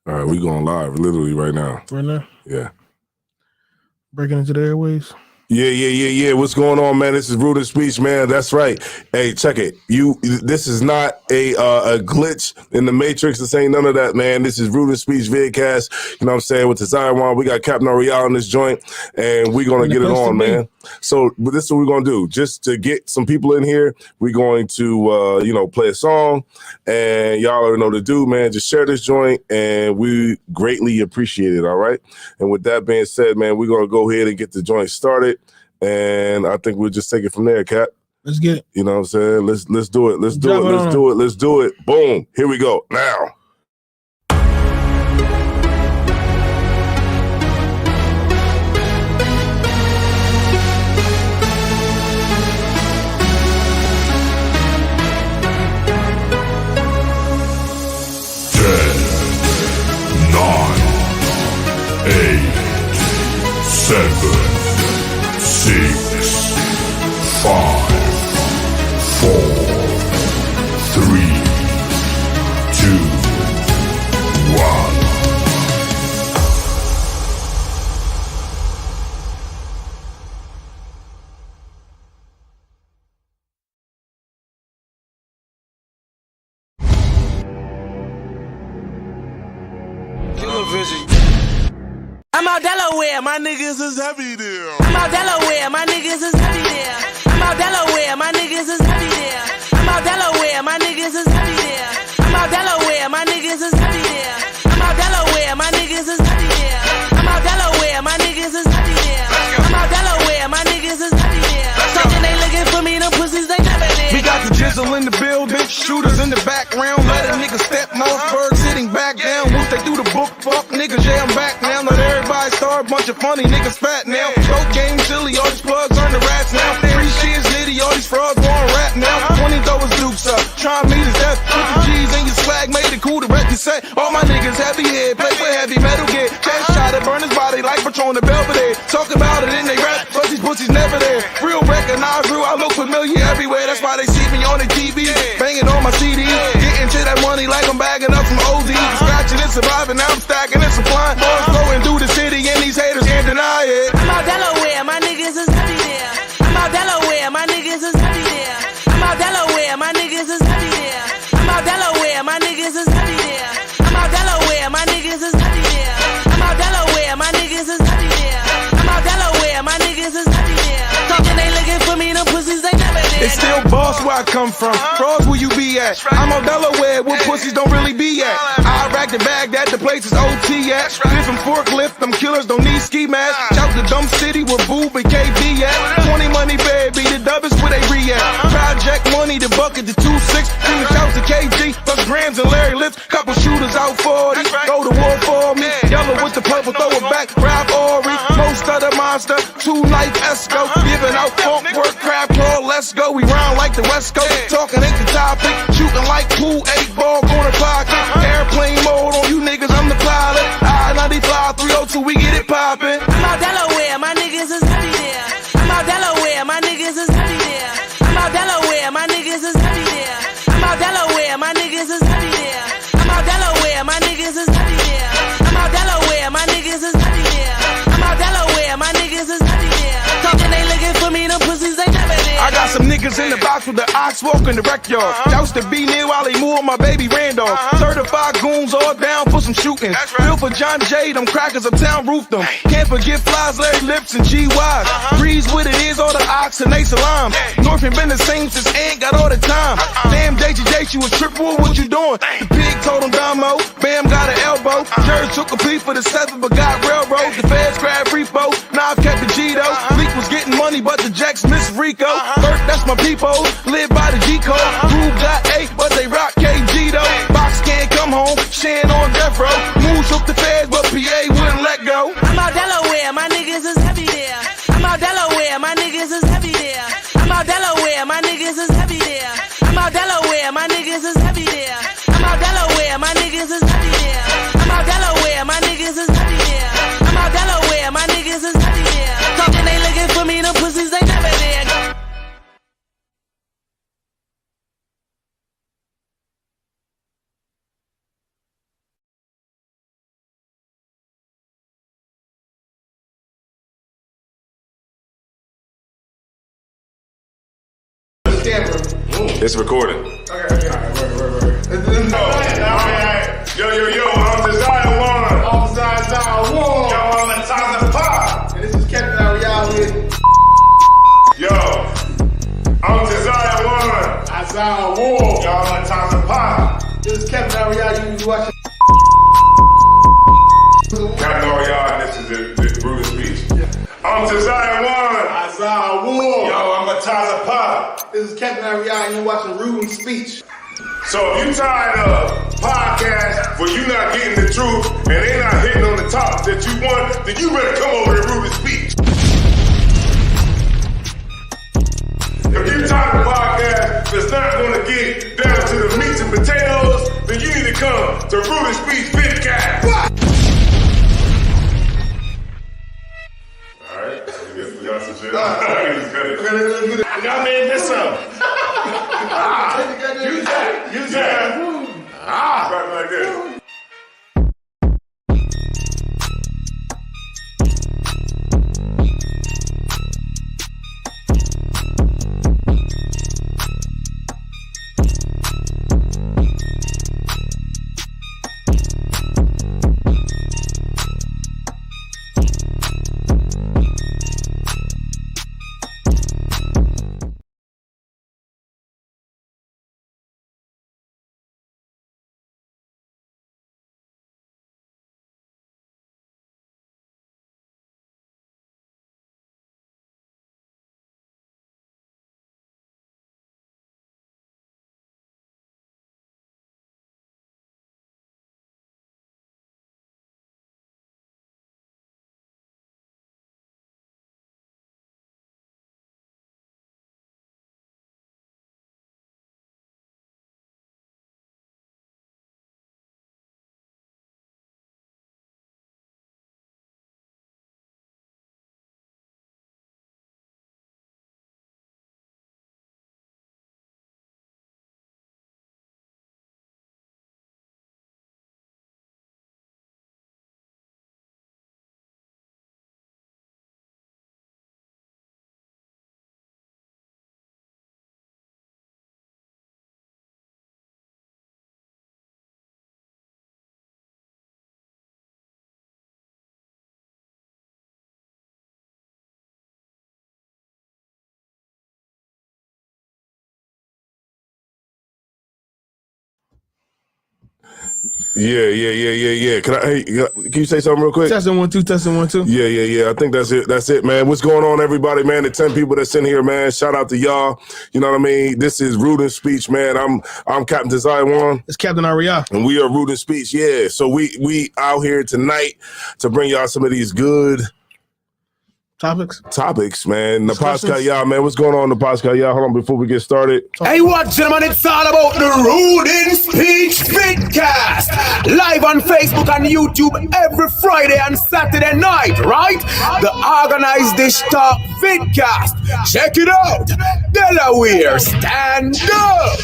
All right, we going live literally right now. Right now? Yeah. Breaking into the airways? Yeah. What's going on, man? This is Rude Speech, man. That's right. Hey, check it. This is not a glitch in the Matrix. This ain't none of that, man. This is Rude Speech vidcast. You know what I'm saying? With the Zion, we got Captain Royale in this joint, and we're gonna get it on, man. So this is what we're gonna do. Just to get some people in here, we're going to play a song, and y'all already know what to do, man. Just share this joint, and we greatly appreciate it. All right. And with that being said, man, we're gonna go ahead and get the joint started. And I think we'll just take it from there, Cap. Let's get it. You know what I'm saying? Let's do it. Let's do it. Boom. Here we go. Now. I'm out Delaware, my niggas is heavy there. I'm out Delaware, my niggas is heavy there. I'm out Delaware, my niggas is heavy there. I'm out Delaware, my niggas is heavy there. I'm out Delaware, my niggas is heavy there. I'm out Delaware, my niggas is heavy there. I'm out Delaware, my niggas is heavy there. I'm out Delaware, my niggas is heavy there. Talking they looking for me, them pussies they never there. We got the jizzle in the building, shooters in the background. Let a nigga step, Mossberg sitting back down. Once they do the book, fuck niggas, yeah, I'm back now. Let everybody start, bunch of funny niggas fat now. Dope game silly, all these plugs earn the rats now. Free shit's litty, all these frauds want rap now. 20 throw his dukes up, try me to death. Put the G's in your swag, made it cool to wreck your set. All my niggas heavy head, play for heavy metal gear. Chest shot it, burn his body like Patron the Belvedere. Talk about it in they rap, but these pussies never there. Real recognize real, I look familiar everywhere. That's why they see me on the TV, banging on my CD. Getting to that money like I'm bagging up some OZ. Scratching and surviving, now I'm stacking and supplying. Boys going through the city and these haters can't deny it. I'm out Delaware, my niggas is heavy there. I'm out Delaware, my niggas is heavy there. I'm out Delaware, my niggas is heavy there. I'm out Delaware, my niggas is heavy there. I'm out Delaware, my niggas is heavy there. I'm out Delaware, my niggas is heavy there. I'm out Delaware, my niggas is heavy there. Talking they looking for me, them pussies they never there. It's still boss where I come from. Frauds where you be at. I'm on Delaware where pussies don't really be at. I rack the bag that the place is OT at. Different forklift, them killers don't need ski masks. Shout to Dumb City where Boob and KB at. 20 money baby, the dub is where they re at. Project money, the bucket, the 2-6. Shout to KG, plus Grams and Larry Lips. Couple shooters out 40, go to war for me. Yellow with the purple, throw it back, Rap Ori. Most of the monster, 2 Life Esco. Giving out funk work, crab claw, let's go. We round like the West Coast, talking ain't the topic. Shooting like pool, 8-ball, corner pocket. Airplane mode on you niggas, I'm the pilot. I-95, 302, we get it poppin'. I'm out Delaware, my niggas is heavy there. I'm out Delaware, my niggas is heavy there. I'm out Delaware, my niggas is heavy there. I'm out Delaware, my niggas is heavy there. I'm out Delaware, my niggas is heavy there. I'm out Delaware, my niggas is heavy there. I'm out Delaware, my niggas is heavy there. Talking they looking for me, them pussies they never there. I got some niggas in the box with the ox walking the rec yard. Doused to be near while they move on my baby Randolph. Certified goons all down for some shooting. Bill for John Jay, them crackers uptown roofed them. Can't forget Flies, Larry Lips, and G-Wise. Breeze with it is all the ox and they salam. Northern been the same since ain't got all the time. Damn, JJ, she was triple, what you doing? The pig told him Damo, Bam got an elbow. Jerry took a plea for the 7 but got railroad. The feds grabbed repo, now I've kept the G-Do. Leak was getting money but the Jacks miss Rico. Bert, that's my people, live by the G-code. Groove got 8 but they rock KG though. Box can't come home, Shan on death row. Moon shook the feds but PA wouldn't let go. I'm out Delaware, my niggas is heavy there. I'm out Delaware, my niggas is heavy there. I'm out Delaware, my niggas is heavy there. I'm out Delaware, my niggas is heavy there. I'm out Delaware, my niggas is heavy there. I'm out Delaware, my niggas is heavy there. I'm out Delaware, my niggas is heavy there. Talking they looking for me, them pussies they never there. camera. It's recording. Okay. Yo, I'm Desire One. I'm Desire One. Yo, I'm the Taza Pop. And this is Captain Ariel with Yo, I'm Desire One. Isaiah Wall. Yo, I'm the Taza Pop. This is Captain Ariel. You watching? Captain Ariel, this is the Brutal Speech. I'm Desire One. Isaiah Wall. Yo, I'm the Taza Pop. This is Captain Ariel, and you're watching Rude Speech. So if you tired of podcasts where you not getting the truth and they not hitting on the topics that you want, then you better come over to Rude Speech. If you tired of podcasts that's not going to get down to the meats and potatoes, then you need to come to Rude Speech Vidcast. All right, we got some shit. Y'all made this up. Use that. Right like this. Yeah. Can you say something real quick? Testing 1 2, testing 1 2. Yeah. I think that's it, man. What's going on, everybody, man? The 10 people that's in here, man. Shout out to y'all. You know what I mean? This is Rude and Speech, man. I'm Captain Desire One. It's Captain Ariel. And we are Rude and Speech, yeah. So we out here tonight to bring y'all some of these good topics, man. The podcast, y'all, man. What's going on, the podcast, y'all? Hold on, before we get started. Hey, what, gentlemen? It's all about the Rude and Speech Vidcast. Live on Facebook and YouTube every Friday and Saturday night, right? The Organized Dish Talk Vidcast. Check it out. Delaware, stand up.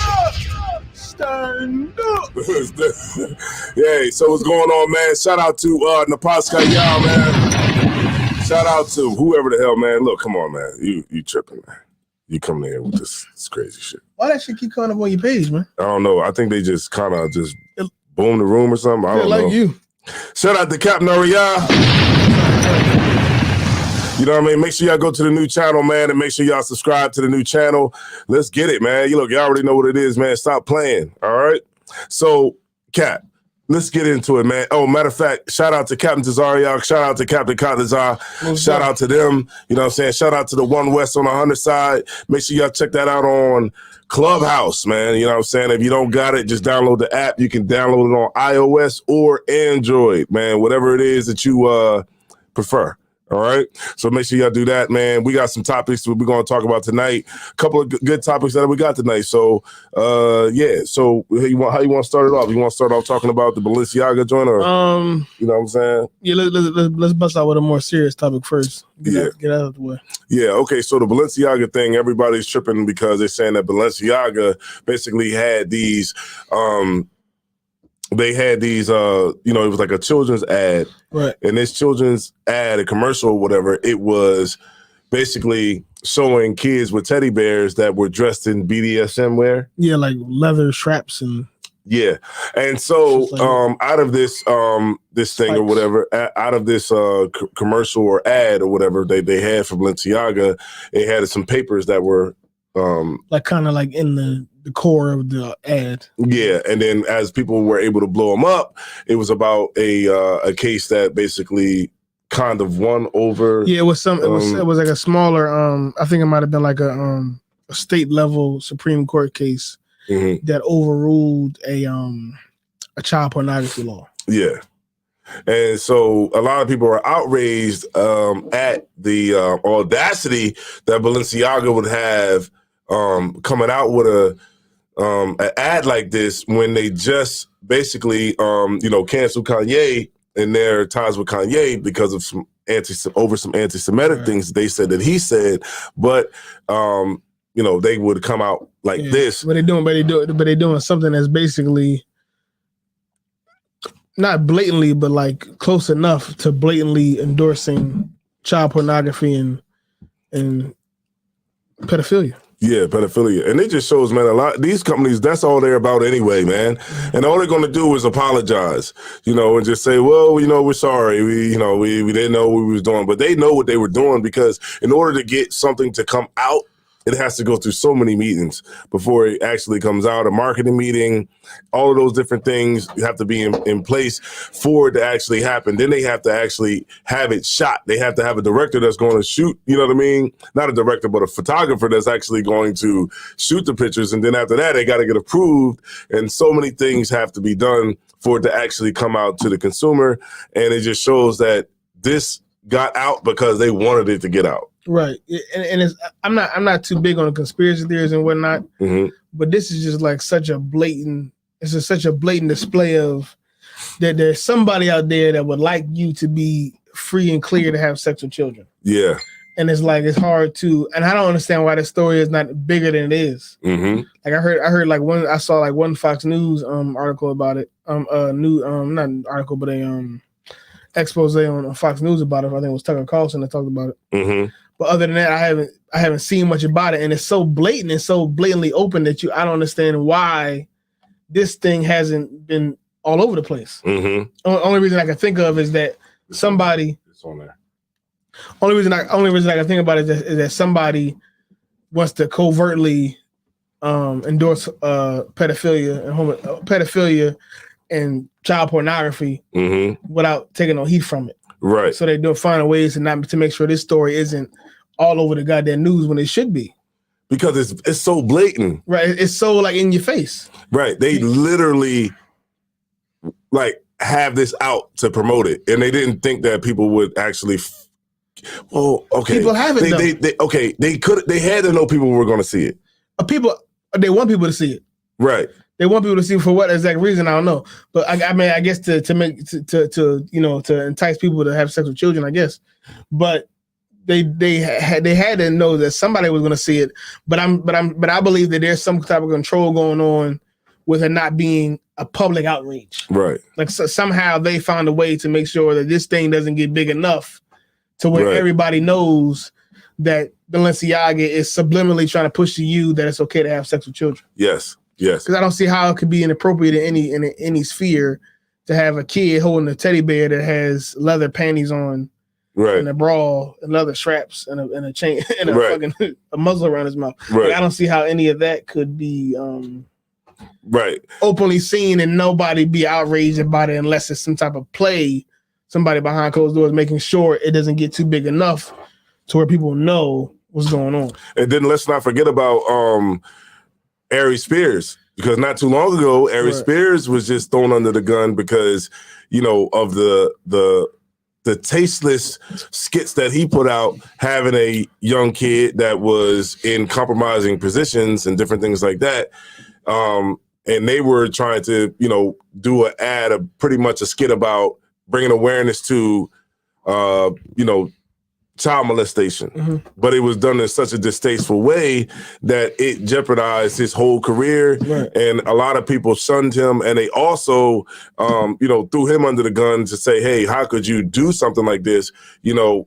Yeah, so what's going on, man? Shout out to Napaska, y'all, man. Shout out to whoever the hell, man. Look, come on, man. You tripping, man. You coming here with this crazy shit. Why that shit keep coming up on your page, man? I don't know. I think they just kind of just boom the room or something. I don't know. Like you. Shout out to Captain Ariel. You know what I mean? Make sure y'all go to the new channel, man, and make sure y'all subscribe to the new channel. Let's get it, man. Y'all already know what it is, man. Stop playing, all right? So, Cap, let's get into it, man. Oh, matter of fact, shout out to Captain Tazariak. Shout out to Captain Katazar. Shout out to them. You know what I'm saying? Shout out to the One West on the 100 side. Make sure y'all check that out on Clubhouse, man. You know what I'm saying? If you don't got it, just download the app. You can download it on iOS or Android, man. Whatever it is that you prefer. All right. So make sure y'all do that, man. We got some topics we're going to talk about tonight. A couple of good topics that we got tonight. So, yeah. So how you want to start it off? You want to start off talking about the Balenciaga joint, or you know what I'm saying? Yeah. Let's bust out with a more serious topic first. Get out of the way. Yeah. Okay. So the Balenciaga thing, everybody's tripping because they're saying that Balenciaga basically had these. They had these, it was like a children's ad. Right. And this children's ad, a commercial or whatever, it was basically showing kids with teddy bears that were dressed in BDSM wear. Yeah, like leather straps and Yeah, and so Just like out of this this thing or spikes. whatever, out of this commercial or ad or whatever they had from Balenciaga, it had some papers that were like kind of like in the core of the ad. yeah, and then as people were able to blow them up, it was about a case that basically kind of won over. Yeah, it was some. It was like a smaller. I think it might have been like a state level Supreme Court case Mhm. that overruled a child pornography law. Yeah. And so a lot of people are outraged at the audacity that Balenciaga would have coming out with an ad like this when they just basically canceled Kanye and their ties with Kanye because of some anti-Semitic Right. things they said that he said, but they would come out like Yeah. this. But they're doing something that's basically not blatantly, but like close enough to blatantly endorsing child pornography and pedophilia. Yeah, pedophilia. And it just shows, man, a lot these companies, that's all they're about anyway, man. And all they're gonna do is apologize, and just say, well, we're sorry. We didn't know what we was doing. But they know what they were doing because in order to get something to come out, it has to go through so many meetings before it actually comes out, a marketing meeting, all of those different things have to be in place for it to actually happen. Then they have to actually have it shot. They have to have a director that's going to shoot, you know what I mean? Not a director, but a photographer that's actually going to shoot the pictures. And then after that, they got to get approved. And so many things have to be done for it to actually come out to the consumer. And it just shows that this got out because they wanted it to get out. Right. And it's I'm not too big on conspiracy theories and whatnot, Mm-hmm. but this is just like such a blatant display of that there's somebody out there that would like you to be free and clear to have sex with children. Yeah. And it's like it's hard to, and I don't understand why the story is not bigger than it is. Mm-hmm. Like I saw one Fox News article about it. Not an article, but a expose on Fox News about it. I think it was Tucker Carlson that talked about it. Mm-hmm. But other than that, I haven't seen much about it, and it's so blatant and so blatantly open that I don't understand why this thing hasn't been all over the place. Mm-hmm. Only reason I can think of is that somebody. It's on there. Only reason I can think about it is that somebody wants to covertly endorse pedophilia and child pornography Mm-hmm. without taking no heat from it. Right. So they're finding ways to make sure this story isn't all over the goddamn news when it should be. Because it's so blatant. Right. It's so like in your face. Right. They literally like have this out to promote it. And they didn't think that people would actually okay. People have it, they had to know people were gonna see it. They want people to see it. Right. They want people to see for what exact reason, I don't know. But I guess to entice people to have sex with children, I guess. But they had to know that somebody was going to see it. But I believe that there's some type of control going on with it not being a public outrage. Right. Like somehow they found a way to make sure that this thing doesn't get big enough to where everybody knows that Balenciaga is subliminally trying to push to you that it's okay to have sex with children. Yes. Yes. Because I don't see how it could be inappropriate in any sphere to have a kid holding a teddy bear that has leather panties on, Right. and a bra and leather straps and a chain and a fucking a muzzle around his mouth. Right. Like, I don't see how any of that could be Right. openly seen and nobody be outraged about it unless it's some type of play, somebody behind closed doors making sure it doesn't get too big enough to where people know what's going on. And then let's not forget about Ari Spears, because not too long ago, Ari Spears was just thrown under the gun because, of the tasteless skits that he put out, having a young kid that was in compromising positions and different things like that. And they were trying to, do an ad, pretty much a skit about bringing awareness to, child molestation, but it was done in such a distasteful way that it jeopardized his whole career. Right. And a lot of people shunned him, and they also, threw him under the gun to say, hey, how could you do something like this,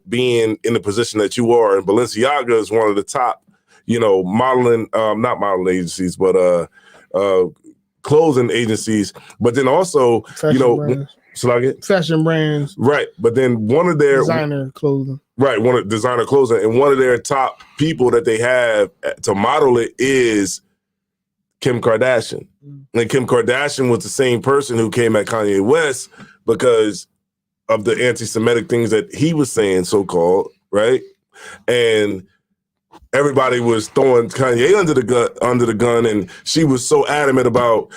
being in the position that you are? And Balenciaga is one of the top, not modeling agencies, but clothing agencies. But then also, fashion brands, right. But then one of their designer clothing. Right, one of designer clothing, and one of their top people that they have to model it is Kim Kardashian. And Kim Kardashian was the same person who came at Kanye West because of the anti-Semitic things that he was saying, so-called, right? And everybody was throwing Kanye under the gun, and she was so adamant about,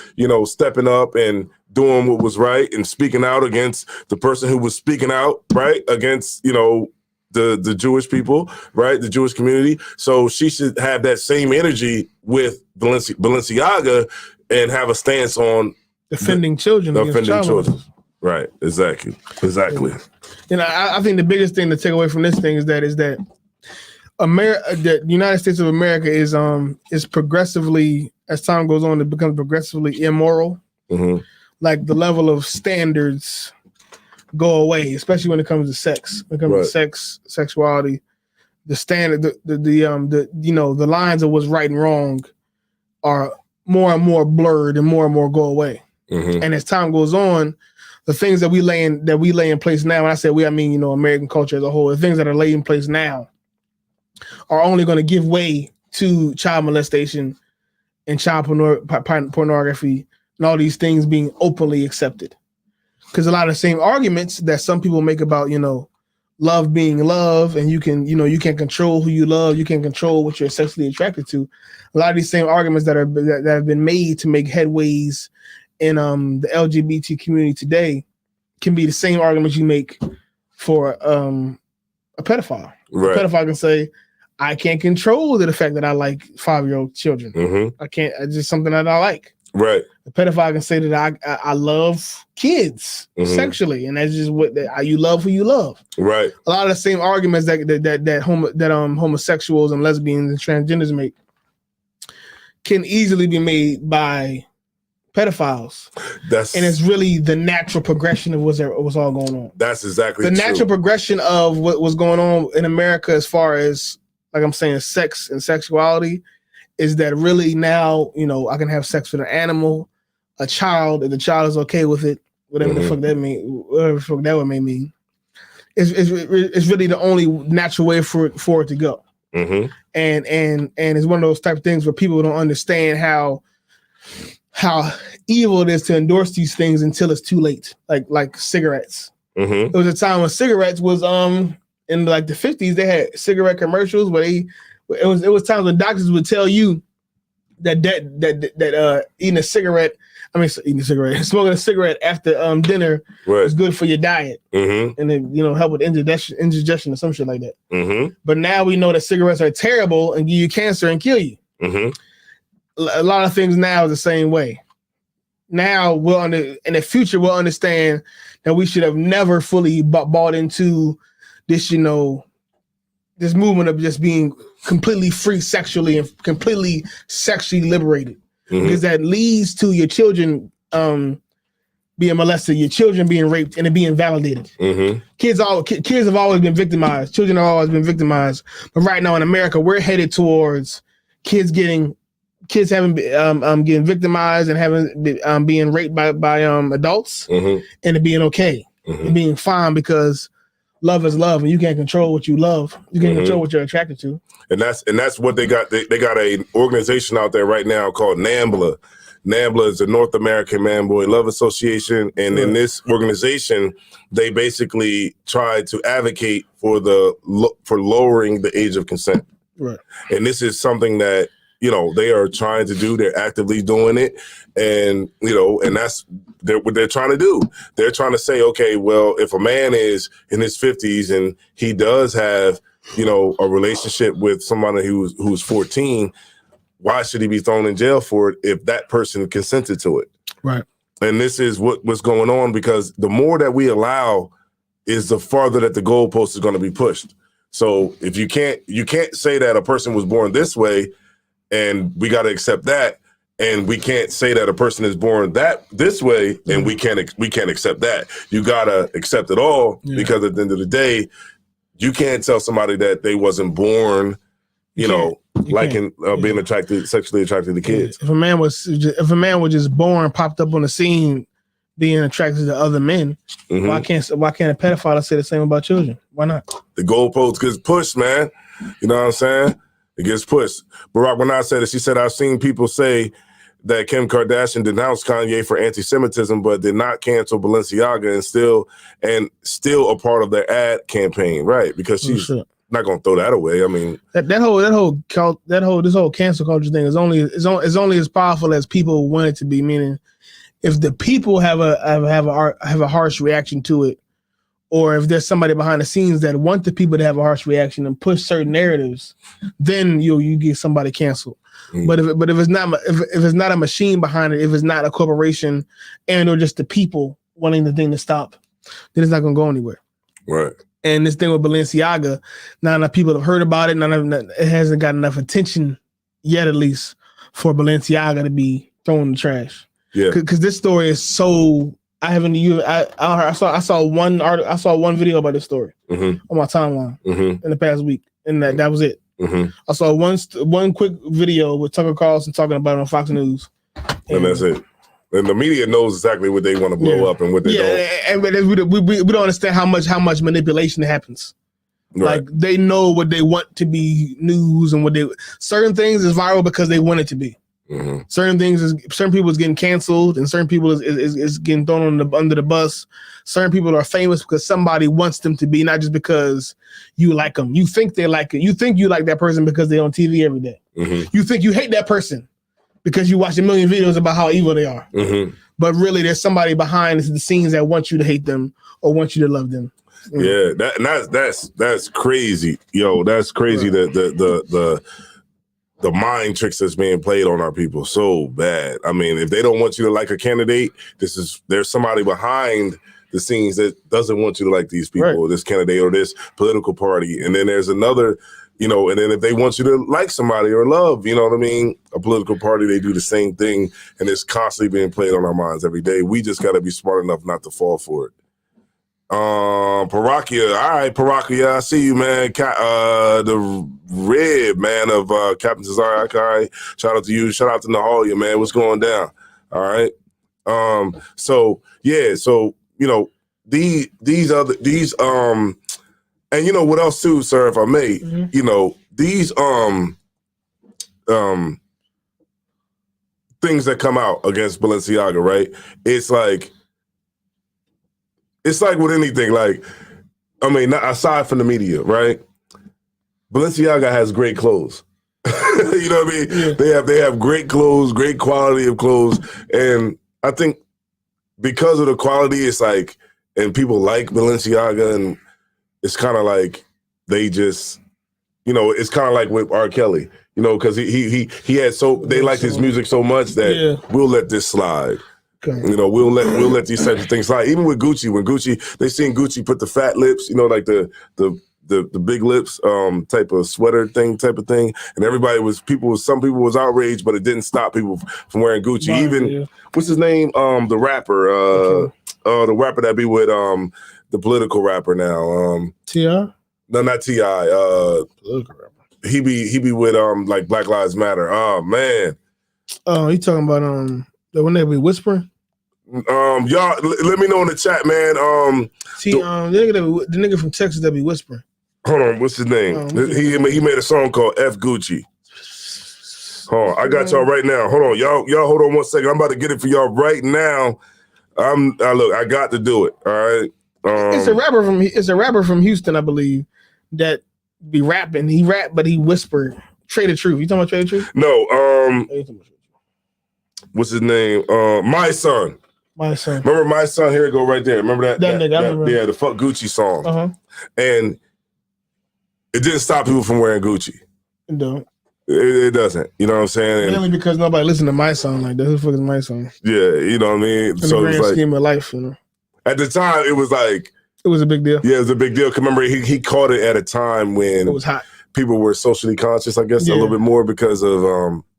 stepping up and doing what was right and speaking out against the person who was speaking out, right, against, the Jewish people, right? The Jewish community. So she should have that same energy with Balenciaga and have a stance on defending children. Defending children. Right. Exactly. I think the biggest thing to take away from this thing is that the United States of America is progressively, as time goes on, it becomes progressively immoral. Mm-hmm. Like the level of standards go away, especially when it comes to sex. When it comes to sex, sexuality, the standard, the lines of what's right and wrong are more and more blurred and more go away. Mm-hmm. And as time goes on, the things that we lay in place now, when I say we, I mean, American culture as a whole, the things that are laid in place now are only going to give way to child molestation and child pornography and all these things being openly accepted. Because a lot of the same arguments that some people make about, love being love, and you can control who you love, you can control what you're sexually attracted to. A lot of these same arguments that have been made to make headways in the LGBT community today can be the same arguments you make for a pedophile. Right. A pedophile can say, I can't control the fact that I like 5-year-old children. Mm-hmm. I can't. It's just something that I like. Right. A pedophile can say that I love kids sexually, and that's just what you love who you love. Right. A lot of the same arguments that homosexuals and lesbians and transgenders make can easily be made by pedophiles. And it's really the natural progression of what's all going on. That's exactly the natural progression of what was going on in America as far as, like I'm saying, sex and sexuality, is that really now, I can have sex with an animal, a child, if the child is okay with it, whatever the fuck that may mean. It's really the only natural way for it to go. Mm-hmm. And it's one of those type of things where people don't understand how evil it is to endorse these things until it's too late. Like cigarettes. Mm-hmm. There was a time when cigarettes was in like the 50s, they had cigarette commercials where it was times when doctors would tell you that smoking a cigarette after dinner is good for your diet, and then help with indigestion or some shit like that. Mm-hmm. But now we know that cigarettes are terrible and give you cancer and kill you. Mm-hmm. A lot of things now is the same way. Now in the future we'll understand that we should have never fully bought into this, this movement of just being completely free sexually and completely sexually liberated, because that leads to your children being molested, your children being raped, and it being validated. Kids have always been victimized. Children have always been victimized. But right now in America, we're headed towards kids getting victimized and being raped by adults, and it being okay, and being fine, because love is love, and you can't control what you love. You can't control what you're attracted to. And that's what they got. They got an organization out there right now called NAMBLA. NAMBLA is the North American Man Boy Love Association, and in this organization, they basically try to advocate for lowering the age of consent. Right. And this is something that they are trying to do. They're actively doing it, and and that's what they're trying to do. They're trying to say, okay, well, if a man is in his 50s and he does have a relationship with somebody who's 14, why should he be thrown in jail for it if that person consented to it? Right. And this is what's going on, because the more that we allow is the farther that the goalpost is going to be pushed. So if you can't say that a person was born this way, and we got to accept that, and we can't say that a person is born this way, and we can't accept that. You gotta accept it all because at the end of the day, you can't tell somebody that they wasn't born, being sexually attracted to kids. If a man was just born, popped up on the scene, being attracted to other men, why can't a pedophile say the same about children? Why not? The goalpost gets pushed, man. You know what I'm saying? It gets pushed. Barack Bernard said it. She said, I've seen people say that Kim Kardashian denounced Kanye for anti-Semitism, but did not cancel Balenciaga and still a part of their ad campaign, right? Because she's not gonna throw that away. I mean, this whole cancel culture thing is only as powerful as people want it to be. Meaning, if the people have a harsh reaction to it, or if there's somebody behind the scenes that want the people to have a harsh reaction and push certain narratives, then you get somebody canceled. But if it's not a machine behind it, if it's not a corporation and or just the people wanting the thing to stop, then it's not gonna go anywhere. Right. And this thing with Balenciaga, not enough people have heard about it. It hasn't got enough attention yet, at least, for Balenciaga to be thrown in the trash. Yeah. Because this story is so. I saw one video about this story on my timeline in the past week, and that was it. I saw one quick video with Tucker Carlson talking about it on Fox News, and that's it. And the media knows exactly what they want to blow up and what they don't. And we don't understand how much manipulation happens. Right. Like they know what they want to be news and certain things is viral because they want it to be. Certain people is getting canceled and certain people is getting thrown under the bus. Certain people are famous because somebody wants them to be, not just because you like them. You think they like it. You think you like that person because they're on TV every day. You think you hate that person because you watch a million videos about how evil they are. But really, there's somebody behind the scenes that wants you to hate them or want you to love them. Yeah, that's crazy. Yo, that's crazy. Right. The mind tricks that's being played on our people so bad. I mean, if they don't want you to like a candidate, there's somebody behind the scenes that doesn't want you to like these people, this candidate or this political party. And then there's another, and then if they want you to like somebody or love, you know what I mean, a political party, they do the same thing. And it's constantly being played on our minds every day. We just got to be smart enough not to fall for it. Parakia, all right, Parakia, I see you, man. The Red man of Captain Cesare Akai. Shout out to you. Shout out to Nahalia, man. What's going down? All right. So these and you know what else too, sir, if I may, these things that come out against Balenciaga, right? It's like with anything, like, I mean, aside from the media, right? Balenciaga has great clothes. You know what I mean? Yeah. They have great clothes, great quality of clothes. And I think because of the quality, it's like, and people like Balenciaga, and it's kind of like they just, it's kind of like with R. Kelly, because he had they liked his music so much that we'll let this slide. Okay. We'll let these types of things slide. Even with Gucci, when they seen Gucci put the fat lips, like the big lips type of sweater thing type of thing, and some people was outraged, but it didn't stop people from wearing Gucci. What's his name? The rapper, the rapper that be with the political rapper now. T.I.? No, not T.I. Political rapper. He be with like Black Lives Matter. Oh man. Oh, you talking about the one that be whispering? Y'all, let me know in the chat, man. The nigga from Texas that be whispering. Hold on, what's his name? He made a song called F Gucci. Hold on, I got y'all right now. Hold on, y'all hold on 1 second. I'm about to get it for y'all right now. Look, I got to do it. All right. It's a rapper from Houston, I believe, that be rapping. He rap, but he whispered. Trey the Truth. You talking about Trey the Truth? No. What's his name? My Son. My Son. Remember My Son? Here it go right there. Remember that nigga? Yeah, the Fuck Gucci song. And it didn't stop people from wearing Gucci. It don't. It doesn't. You know what I'm saying? Mainly because nobody listen to My Son like that. Who the fuck is My Son? Yeah, you know what I mean? In the grand scheme of life, At the time, it was like, It was a big deal. Yeah, it was a big deal. 'Cause remember, he caught it at a time when It was hot. people were socially conscious, I guess, a Yeah. little bit more because of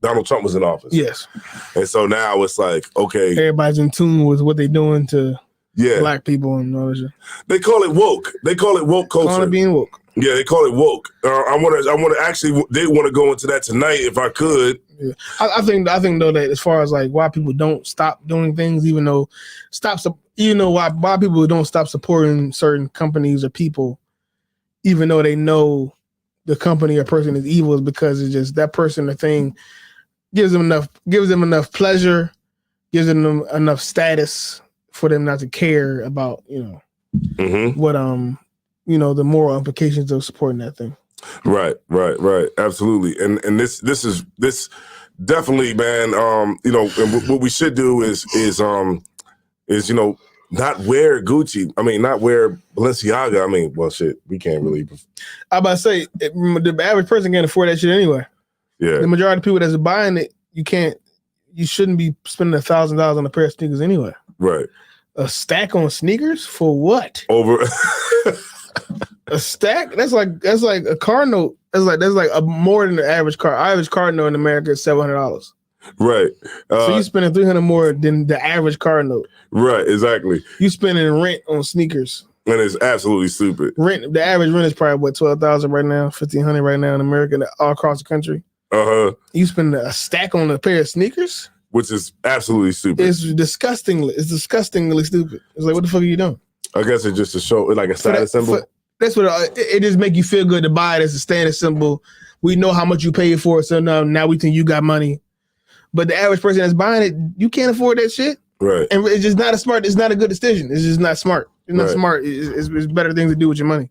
Donald Trump was in office. Yes. And so now it's like, okay, Everybody's in tune with what they're doing to yeah. black people and all that shit. They call it woke. They call it woke Calling culture. it being woke. Yeah, they call it woke. I want to actually did want to go into that tonight if I could. Yeah. I think though that as far as like why people don't stop doing things, even though why people don't stop supporting certain companies or people, even though they know the company or person is evil, is because it's just that person or thing gives them enough pleasure, gives them enough status for them not to care about Mm-hmm. what the moral implications of supporting that thing. Right. Absolutely. And this definitely, man. And what we should do is not wear Gucci. I mean, not wear Balenciaga. I mean, well, shit, we can't really. I about to say the average person can't afford that shit anyway. Yeah. The majority of people that's buying it, you shouldn't be spending $1,000 on a pair of sneakers anyway. Right. A stack on sneakers for what? Over. A stack? That's like a car note. That's like a more than the average car. Average car note in America is $700. Right. So you spending $300 more than the average car note. Right. Exactly. You spending rent on sneakers. And it's absolutely stupid. Rent. The average rent is probably what, $12,000 right now, $1,500 right now in America, all across the country. You spend a stack on a pair of sneakers, which is absolutely stupid. It's disgustingly stupid. It's like, what the fuck are you doing? I guess it's just to show, like a status symbol. That's what it just make you feel good to buy it as a status symbol. We know how much you paid for it, so now we think you got money. But the average person that's buying it, you can't afford that shit. Right. And it's just not it's not a good decision. It's just not smart. It's not smart. It's better things to do with your money.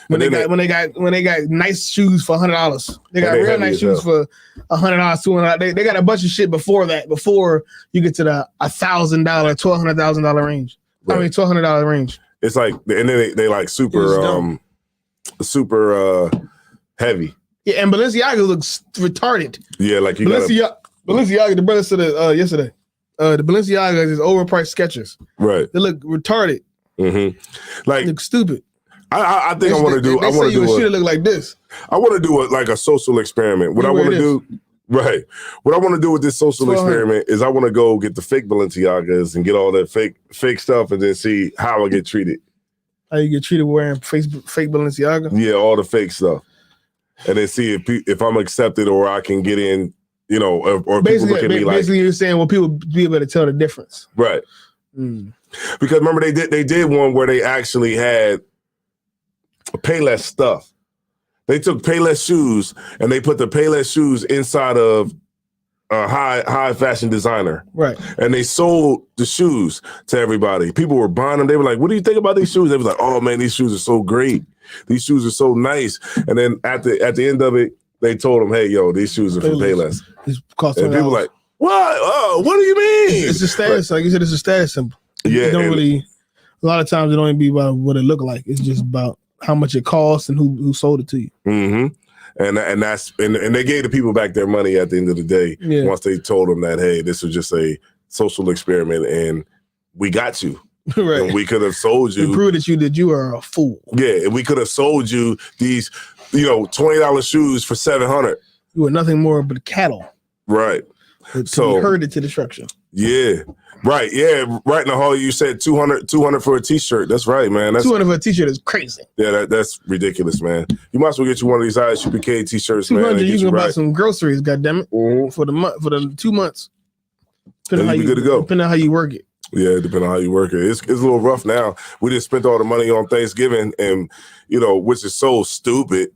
When they got nice shoes for $100, they got real nice shoes for $100, $200. They got a bunch of shit before that. Before you get to the $1,000, $1,200,000 range. Right. I mean $1,200 range. It's like, and then they like super heavy. Yeah, and Balenciaga looks retarded. Yeah, like Balenciaga. The brother said it yesterday. The Balenciaga is overpriced Skechers. Right. They look retarded. Mm-hmm. Like, they look stupid. I think I want to do. I want to do. Shit look like this. I want to do a social experiment. What I want to do. Right. What I want to do with this social experiment is I want to go get the fake Balenciagas and get all that fake stuff and then see how I get treated. How you get treated wearing fake Balenciaga? Yeah, all the fake stuff. And then see if I'm accepted or I can get in, or people look at me like. Basically, you're saying, well, people be able to tell the difference. Right. Mm. Because remember, they did one where they actually had Payless stuff. They took Payless shoes and they put the Payless shoes inside of a high fashion designer. Right. And they sold the shoes to everybody. People were buying them. They were like, what do you think about these shoes? They was like, oh man, these shoes are so great. These shoes are so nice. And then at the end of it, they told them, hey, yo, these shoes are from Payless. And people were like, what? Oh, what do you mean? It's a status. Like you said, it's a status symbol. Yeah. It don't really, a lot of times it don't even be about what it look like. It's just about how much it costs and who sold it to you. Mm-hmm. And they gave the people back their money at the end of the day. Yeah. Once they told them that, hey, this was just a social experiment and we got you. Right. And we could have sold you. And proved that you are a fool. Yeah. And we could have sold you these, $20 shoes for $700. You were nothing more but cattle. Right. So herded to destruction. Yeah. Right. Yeah. Right in the hall, you said 200 for a t-shirt. That's right, man. That's 200 for a t-shirt is crazy. Yeah, that's ridiculous, man. You might as well get you one of these ISUPK t-shirts, man. 200, you can buy some groceries, goddammit, for the month, for the 2 months. Depending on how you good to go. Depending on how you work it. Yeah, depending on how you work it. It's a little rough now. We just spent all the money on Thanksgiving and, which is so stupid.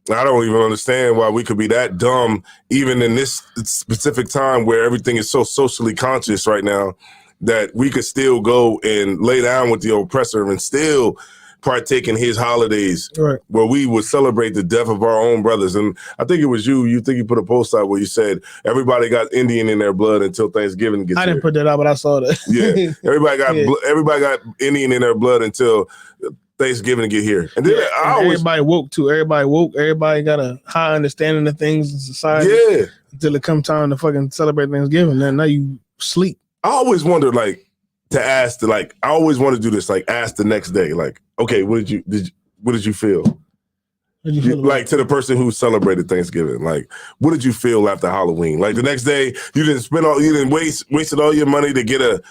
I don't even understand why we could be that dumb, even in this specific time where everything is so socially conscious right now, that we could still go and lay down with the oppressor and still partake in his holidays, right, where we would celebrate the death of our own brothers. And I think it was you put a post out where you said everybody got Indian in their blood until Thanksgiving gets I didn't put that out, but I saw that. Yeah, everybody got Indian in their blood until Thanksgiving get here. And then everybody woke too. Everybody woke. Everybody got a high understanding of things in society. Yeah. Until it come time to fucking celebrate Thanksgiving. Now you sleep. I always wondered, like, to ask, like, I always want to do this, like, ask the next day, like, okay, what did you feel? Like, to the person who celebrated Thanksgiving, like, what did you feel after Halloween? Like, the next day, you didn't wasted all your money to get a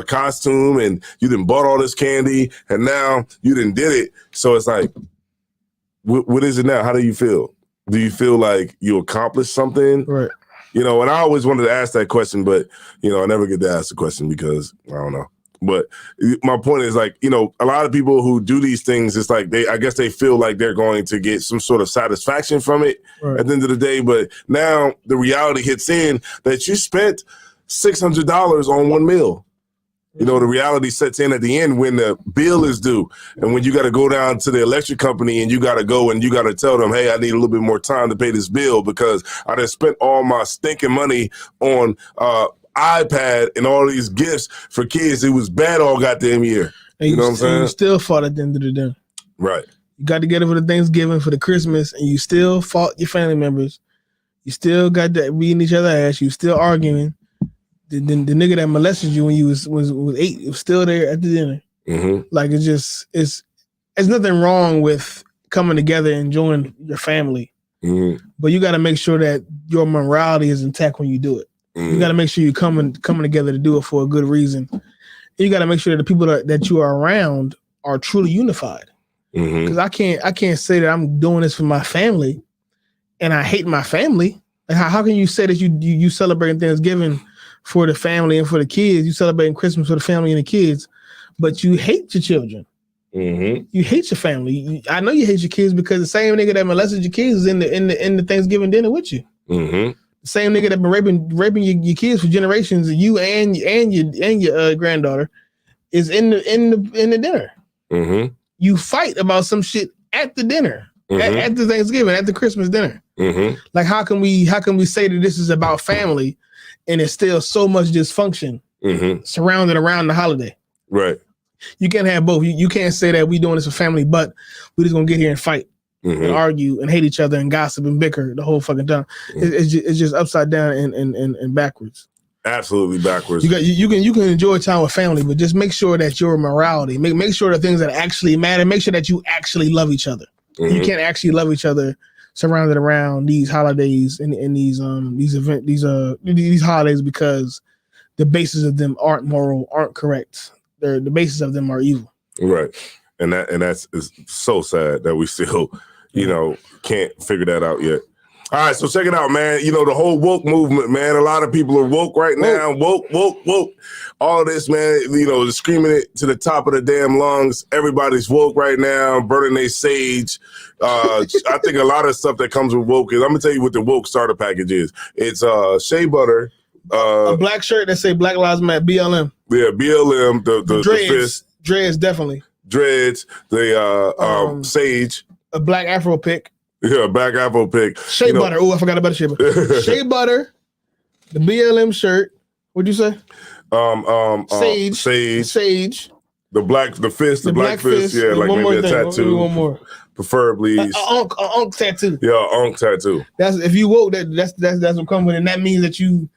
costume, and you didn't bought all this candy, and now you didn't did it. So it's like, what is it now? How do you feel? Do you feel like you accomplished something? Right. You know, and I always wanted to ask that question, but, you know, I never get to ask the question because I don't know. But my point is, like, you know, a lot of people who do these things, it's like I guess they feel like they're going to get some sort of satisfaction from it at the end of the day. But now the reality hits in that you spent $600 on one meal. You know, the reality sets in at the end when the bill is due and when you got to go down to the electric company and you got to go and you got to tell them, hey, I need a little bit more time to pay this bill because I done spent all my stinking money on iPad and all these gifts for kids. It was bad all goddamn year. And you know what I'm saying? You still fought at the end of the day. Right. You got together for the Thanksgiving, for the Christmas, and you still fought your family members. You still got that beating each other ass. You still arguing. The nigga that molested you when you was 8 was still there at the dinner. Mm-hmm. Like, it's nothing wrong with coming together and enjoying your family. Mm-hmm. But you got to make sure that your morality is intact when you do it. Mm-hmm. You got to make sure you're coming together to do it for a good reason. And you got to make sure that the people that you are around are truly unified. Because I can't say that I'm doing this for my family and I hate my family. Like, how can you say that you celebrating Thanksgiving for the family and for the kids? You celebrating Christmas for the family and the kids, but you hate your children. Mm-hmm. You hate your family. I know you hate your kids because the same nigga that molested your kids is in the Thanksgiving dinner with you. Mm-hmm. The same nigga that been raping your kids for generations, you and your granddaughter, is in the dinner. Mm-hmm. You fight about some shit at the dinner, at the Thanksgiving, at the Christmas dinner. Mm-hmm. Like, how can we say that this is about family, and it's still so much dysfunction surrounded around the holiday? Right. You can't have both. You can't say that we doing this for family, but we just gonna get here and fight and argue and hate each other and gossip and bicker the whole fucking time. It's just upside down and backwards. Absolutely backwards. You can enjoy time with family, but just make sure that your morality, make sure the things that actually matter, make sure that you actually love each other. You can't actually love each other surrounded around these holidays and these holidays because the basis of them aren't moral, aren't correct. The basis of them are evil. Right. And that's so sad that we still, you know, can't figure that out yet. All right, so check it out, man. You know, the whole woke movement, man. A lot of people are woke right now. Woke. All of this, man, you know, screaming it to the top of the damn lungs. Everybody's woke right now, burning their sage. I think a lot of stuff that comes with woke is, I'm going to tell you what the woke starter package is. It's shea butter. A black shirt that say Black Lives Matter, BLM. Yeah, BLM, the dreads. the fist. Dreads, definitely. Dreads, the sage. A black Afro pick. Yeah, black apple pick. Shea butter. Oh, I forgot about the shea butter. Shea butter, the BLM shirt. What'd you say? Sage. The fist, the black fist. Yeah, like maybe a tattoo. One more. Preferably a unk tattoo. Yeah, unk tattoo. That's if you woke, that's what comes with it. And that means that you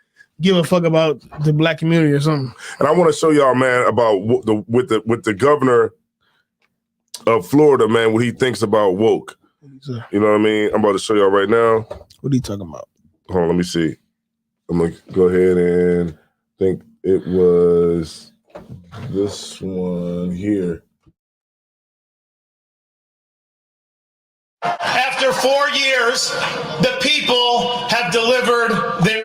give a fuck about the black community or something. And I want to show y'all, man, about with the governor of Florida, man, what he thinks about woke. You know what I mean? I'm about to show y'all right now. What are you talking about? Hold on, let me see. I'm gonna go ahead and think it was this one here. After 4 years, the people have delivered their...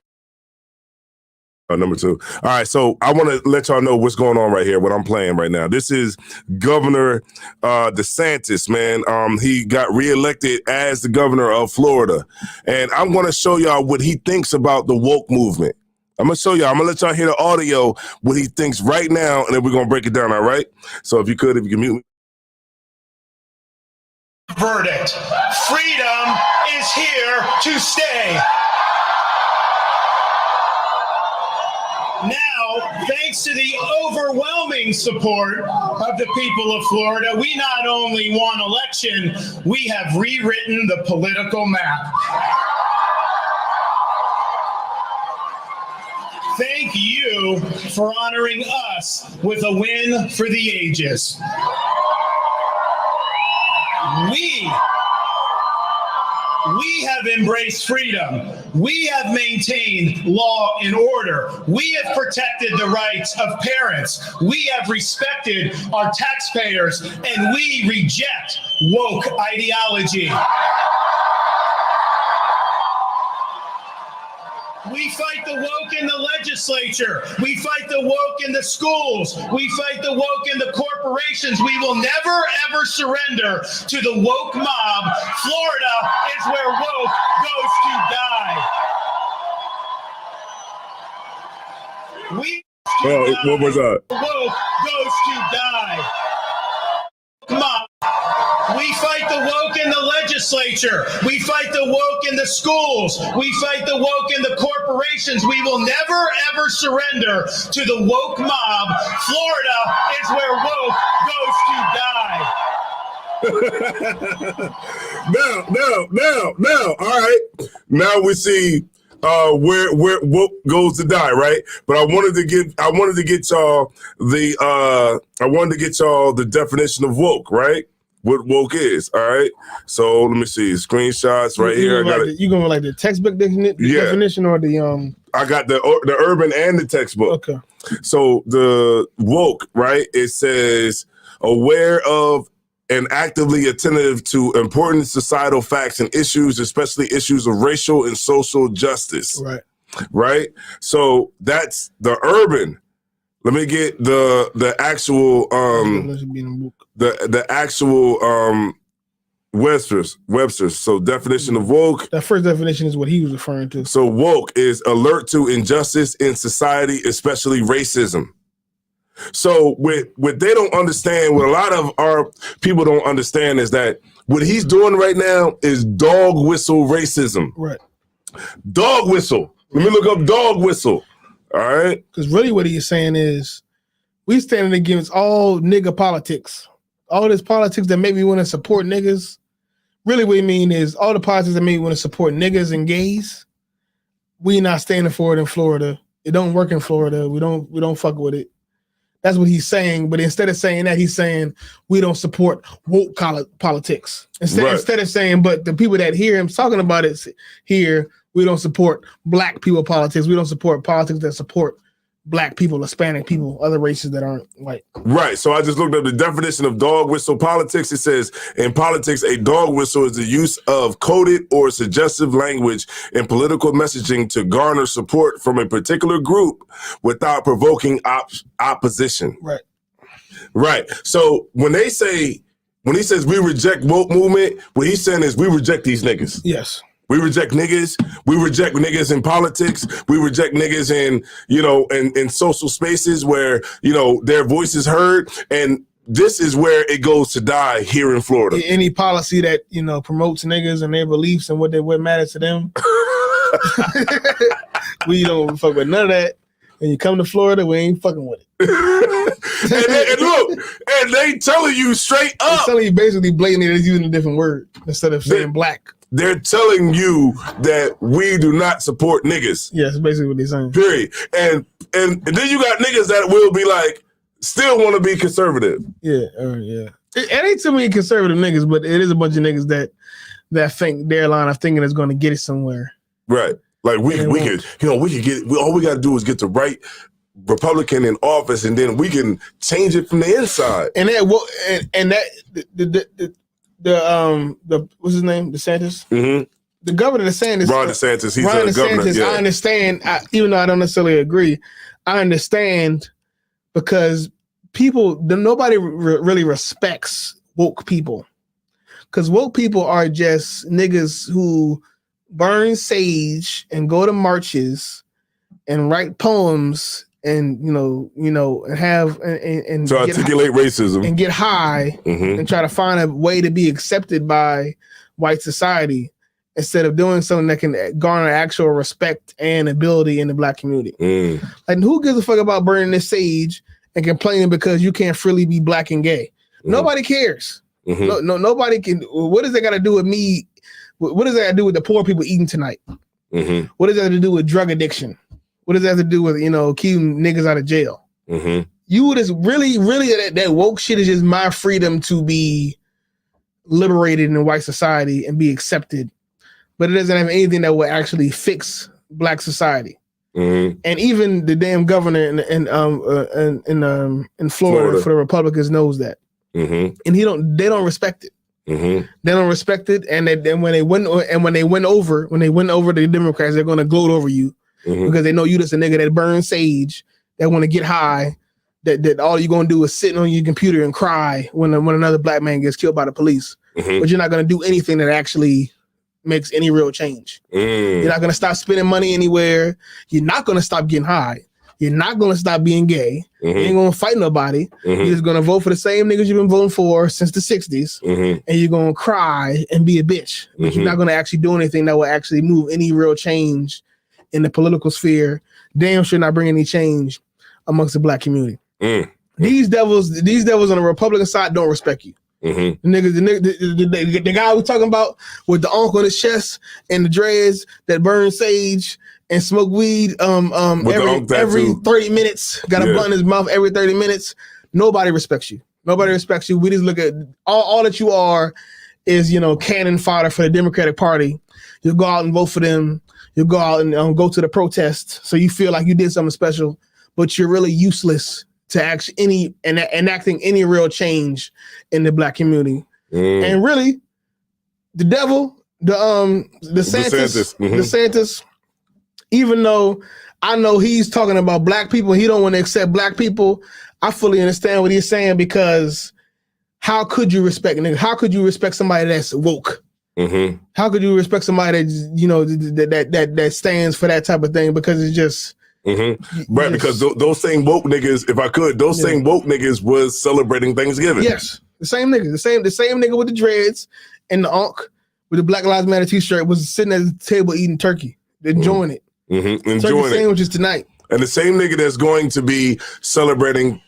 Number 2. All right, so I want to let y'all know what's going on right here, what I'm playing right now. This is Governor DeSantis, man. He got reelected as the governor of Florida. And I'm going to show y'all what he thinks about the woke movement. I'm going to show y'all. I'm going to let y'all hear the audio, what he thinks right now, and then we're going to break it down, all right? So if you can mute me. Verdict. Freedom is here to stay. Now, thanks to the overwhelming support of the people of Florida, we not only won election, we have rewritten the political map. Thank you you for honoring us with a win for the ages. We have embraced freedom. We have maintained law and order. We have protected the rights of parents. We have respected our taxpayers, and we reject woke ideology. We fight the woke in the legislature. We fight the woke in the schools. We fight the woke in the corporations. We will never, ever surrender to the woke mob. Florida is where woke goes to die. What was that? Woke goes to die. Come on. We fight the woke in the legislature. We fight the woke in the schools. We fight the woke in the corporations. We will never, ever surrender to the woke mob. Florida is where woke goes to die. Now, all right. Now we see where woke goes to die, right? But I wanted to get y'all the definition of woke, right? What woke is, all right? So let me see screenshots right here. You going like the textbook definition or the I got the urban and the textbook. Okay. So the woke, right? It says aware of and actively attentive to important societal facts and issues, especially issues of racial and social justice. Right. Right. So that's the urban. Let me get the actual the actual Webster's. So definition of woke. That first definition is what he was referring to. So woke is alert to injustice in society, especially racism. So what they don't understand, what a lot of our people don't understand is that what he's doing right now is dog whistle racism. Right. Dog whistle. Let me look up dog whistle. All right. Because really what he's saying is we standing against all nigga politics. All this politics that make me want to support niggas. Really what he mean is all the politics that make me want to support niggas and gays. We not standing for it in Florida. It don't work in Florida. We don't fuck with it. That's what he's saying. But instead of saying that, he's saying we don't support woke politics. Instead of saying, but the people that hear him talking about it here, we don't support black people politics. We don't support politics that support black people, Hispanic people, other races that aren't white. Right. So I just looked up the definition of dog whistle politics. It says in politics, a dog whistle is the use of coded or suggestive language in political messaging to garner support from a particular group without provoking opposition. Right. Right. So when he says we reject woke movement, what he's saying is we reject these niggas. Yes. We reject niggas. We reject niggas in politics. We reject niggas in, in social spaces where, their voice is heard. And this is where it goes to die here in Florida. Any policy that, promotes niggas and their beliefs and what matters to them. We don't fuck with none of that. When you come to Florida, we ain't fucking with it. and they telling you straight up. They're telling you basically blatantly they're using a different word instead of saying black. They're telling you that we do not support niggas. Yeah, that's basically what they're saying. Period. And then you got niggas that will be like, still want to be conservative. Yeah, yeah. It ain't too many conservative niggas, but it is a bunch of niggas that think their line of thinking is going to get it somewhere. Right. Like we could get. All we got to do is get the right Republican in office, and then we can change it from the inside. And that the what's his name? DeSantis. Mm-hmm. The governor DeSantis. Ron DeSantis. He's Ron the governor. DeSantis. Yeah. I understand, even though I don't necessarily agree. I understand because nobody really respects woke people, because woke people are just niggas who burn sage and go to marches and write poems and have and to articulate racism and get high and try to find a way to be accepted by white society instead of doing something that can garner actual respect and ability in the black community. Like, who gives a fuck about burning this sage and complaining because you can't freely be black and gay? Nobody cares. Nobody can. What does that got to do with me? What does that got to do with the poor people eating tonight? What does that have to do with drug addiction? What does that have to do with, keeping niggas out of jail? Mm-hmm. You would just really that woke shit is just my freedom to be liberated in white society and be accepted, but it doesn't have anything that will actually fix black society. Mm-hmm. And even the damn governor in Florida for the Republicans knows that, mm-hmm. and they don't respect it. Mm-hmm. They don't respect it, and then when they win over the Democrats, they're going to gloat over you because they know you just a nigga that burns sage, that want to get high, that all you're going to do is sit on your computer and cry when another black man gets killed by the police, but you're not going to do anything that actually makes any real change. You're not going to stop spending money anywhere. You're not going to stop getting high. You're not going to stop being gay. You ain't going to fight nobody. You're just going to vote for the same niggas you've been voting for since the 60s. And you're going to cry and be a bitch. But you're not going to actually do anything that will actually move any real change in the political sphere. Damn sure not bring any change amongst the black community. These devils on the Republican side don't respect you. The guy we're talking about with the ankle on his chest and the dreads that burn sage and smoke weed every 30 minutes, got a blunt in his mouth every 30 minutes. Nobody respects you. Nobody respects you. We just look at all that you are is, cannon fodder for the Democratic Party. You'll go out and vote for them. You'll go out and go to the protest. So you feel like you did something special, but you're really useless to enacting any real change in the black community. And really, the devil, DeSantis, even though I know he's talking about black people, he don't want to accept black people. I fully understand what he's saying, because how could you respect niggas? How could you respect somebody that's woke? How could you respect somebody that that stands for that type of thing? Because it's just right, because those same woke niggas, if I could, same woke niggas was celebrating Thanksgiving. Yes, the same nigga, the same nigga with the dreads and the ankh with the Black Lives Matter t-shirt was sitting at the table eating turkey, enjoying it, enjoying turkey sandwiches tonight. And the same nigga that's going to be celebrating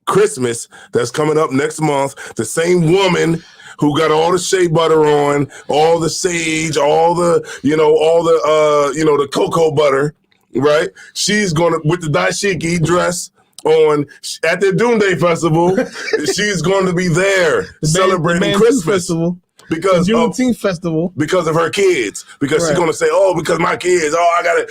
Christmas that's coming up next month, the same woman who got all the shea butter on, all the sage, all the the cocoa butter. Right, she's gonna with the dashiki dress on at the Doomday Festival. She's going to be there celebrating Christmas festival, because Juneteenth festival, because of her kids. Because she's gonna say, "Oh, because my kids. Oh, I gotta."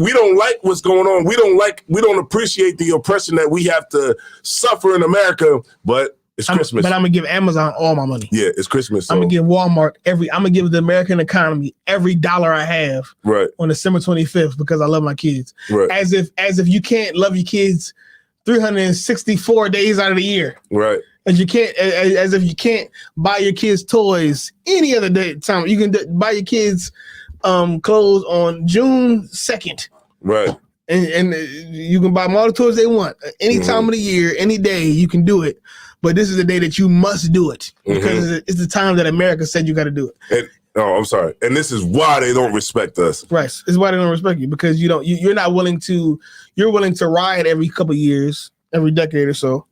We don't like what's going on. We don't appreciate the oppression that we have to suffer in America. But it's Christmas. But I'm gonna give Amazon all my money. Yeah, it's Christmas. So. I'm gonna give Walmart I'm gonna give the American economy every dollar I have on December 25th because I love my kids. Right. As if you can't love your kids 364 days out of the year. Right. As if you can't buy your kids toys any other day time. You can buy your kids clothes on June 2nd. Right. And you can buy them all the toys they want. Any time of the year, any day, you can do it. But this is the day that you must do it because it's the time that America said you got to do it. I'm sorry. And this is why they don't respect us. Right. It's why they don't respect you, because you're willing to riot every couple of years, every decade or so.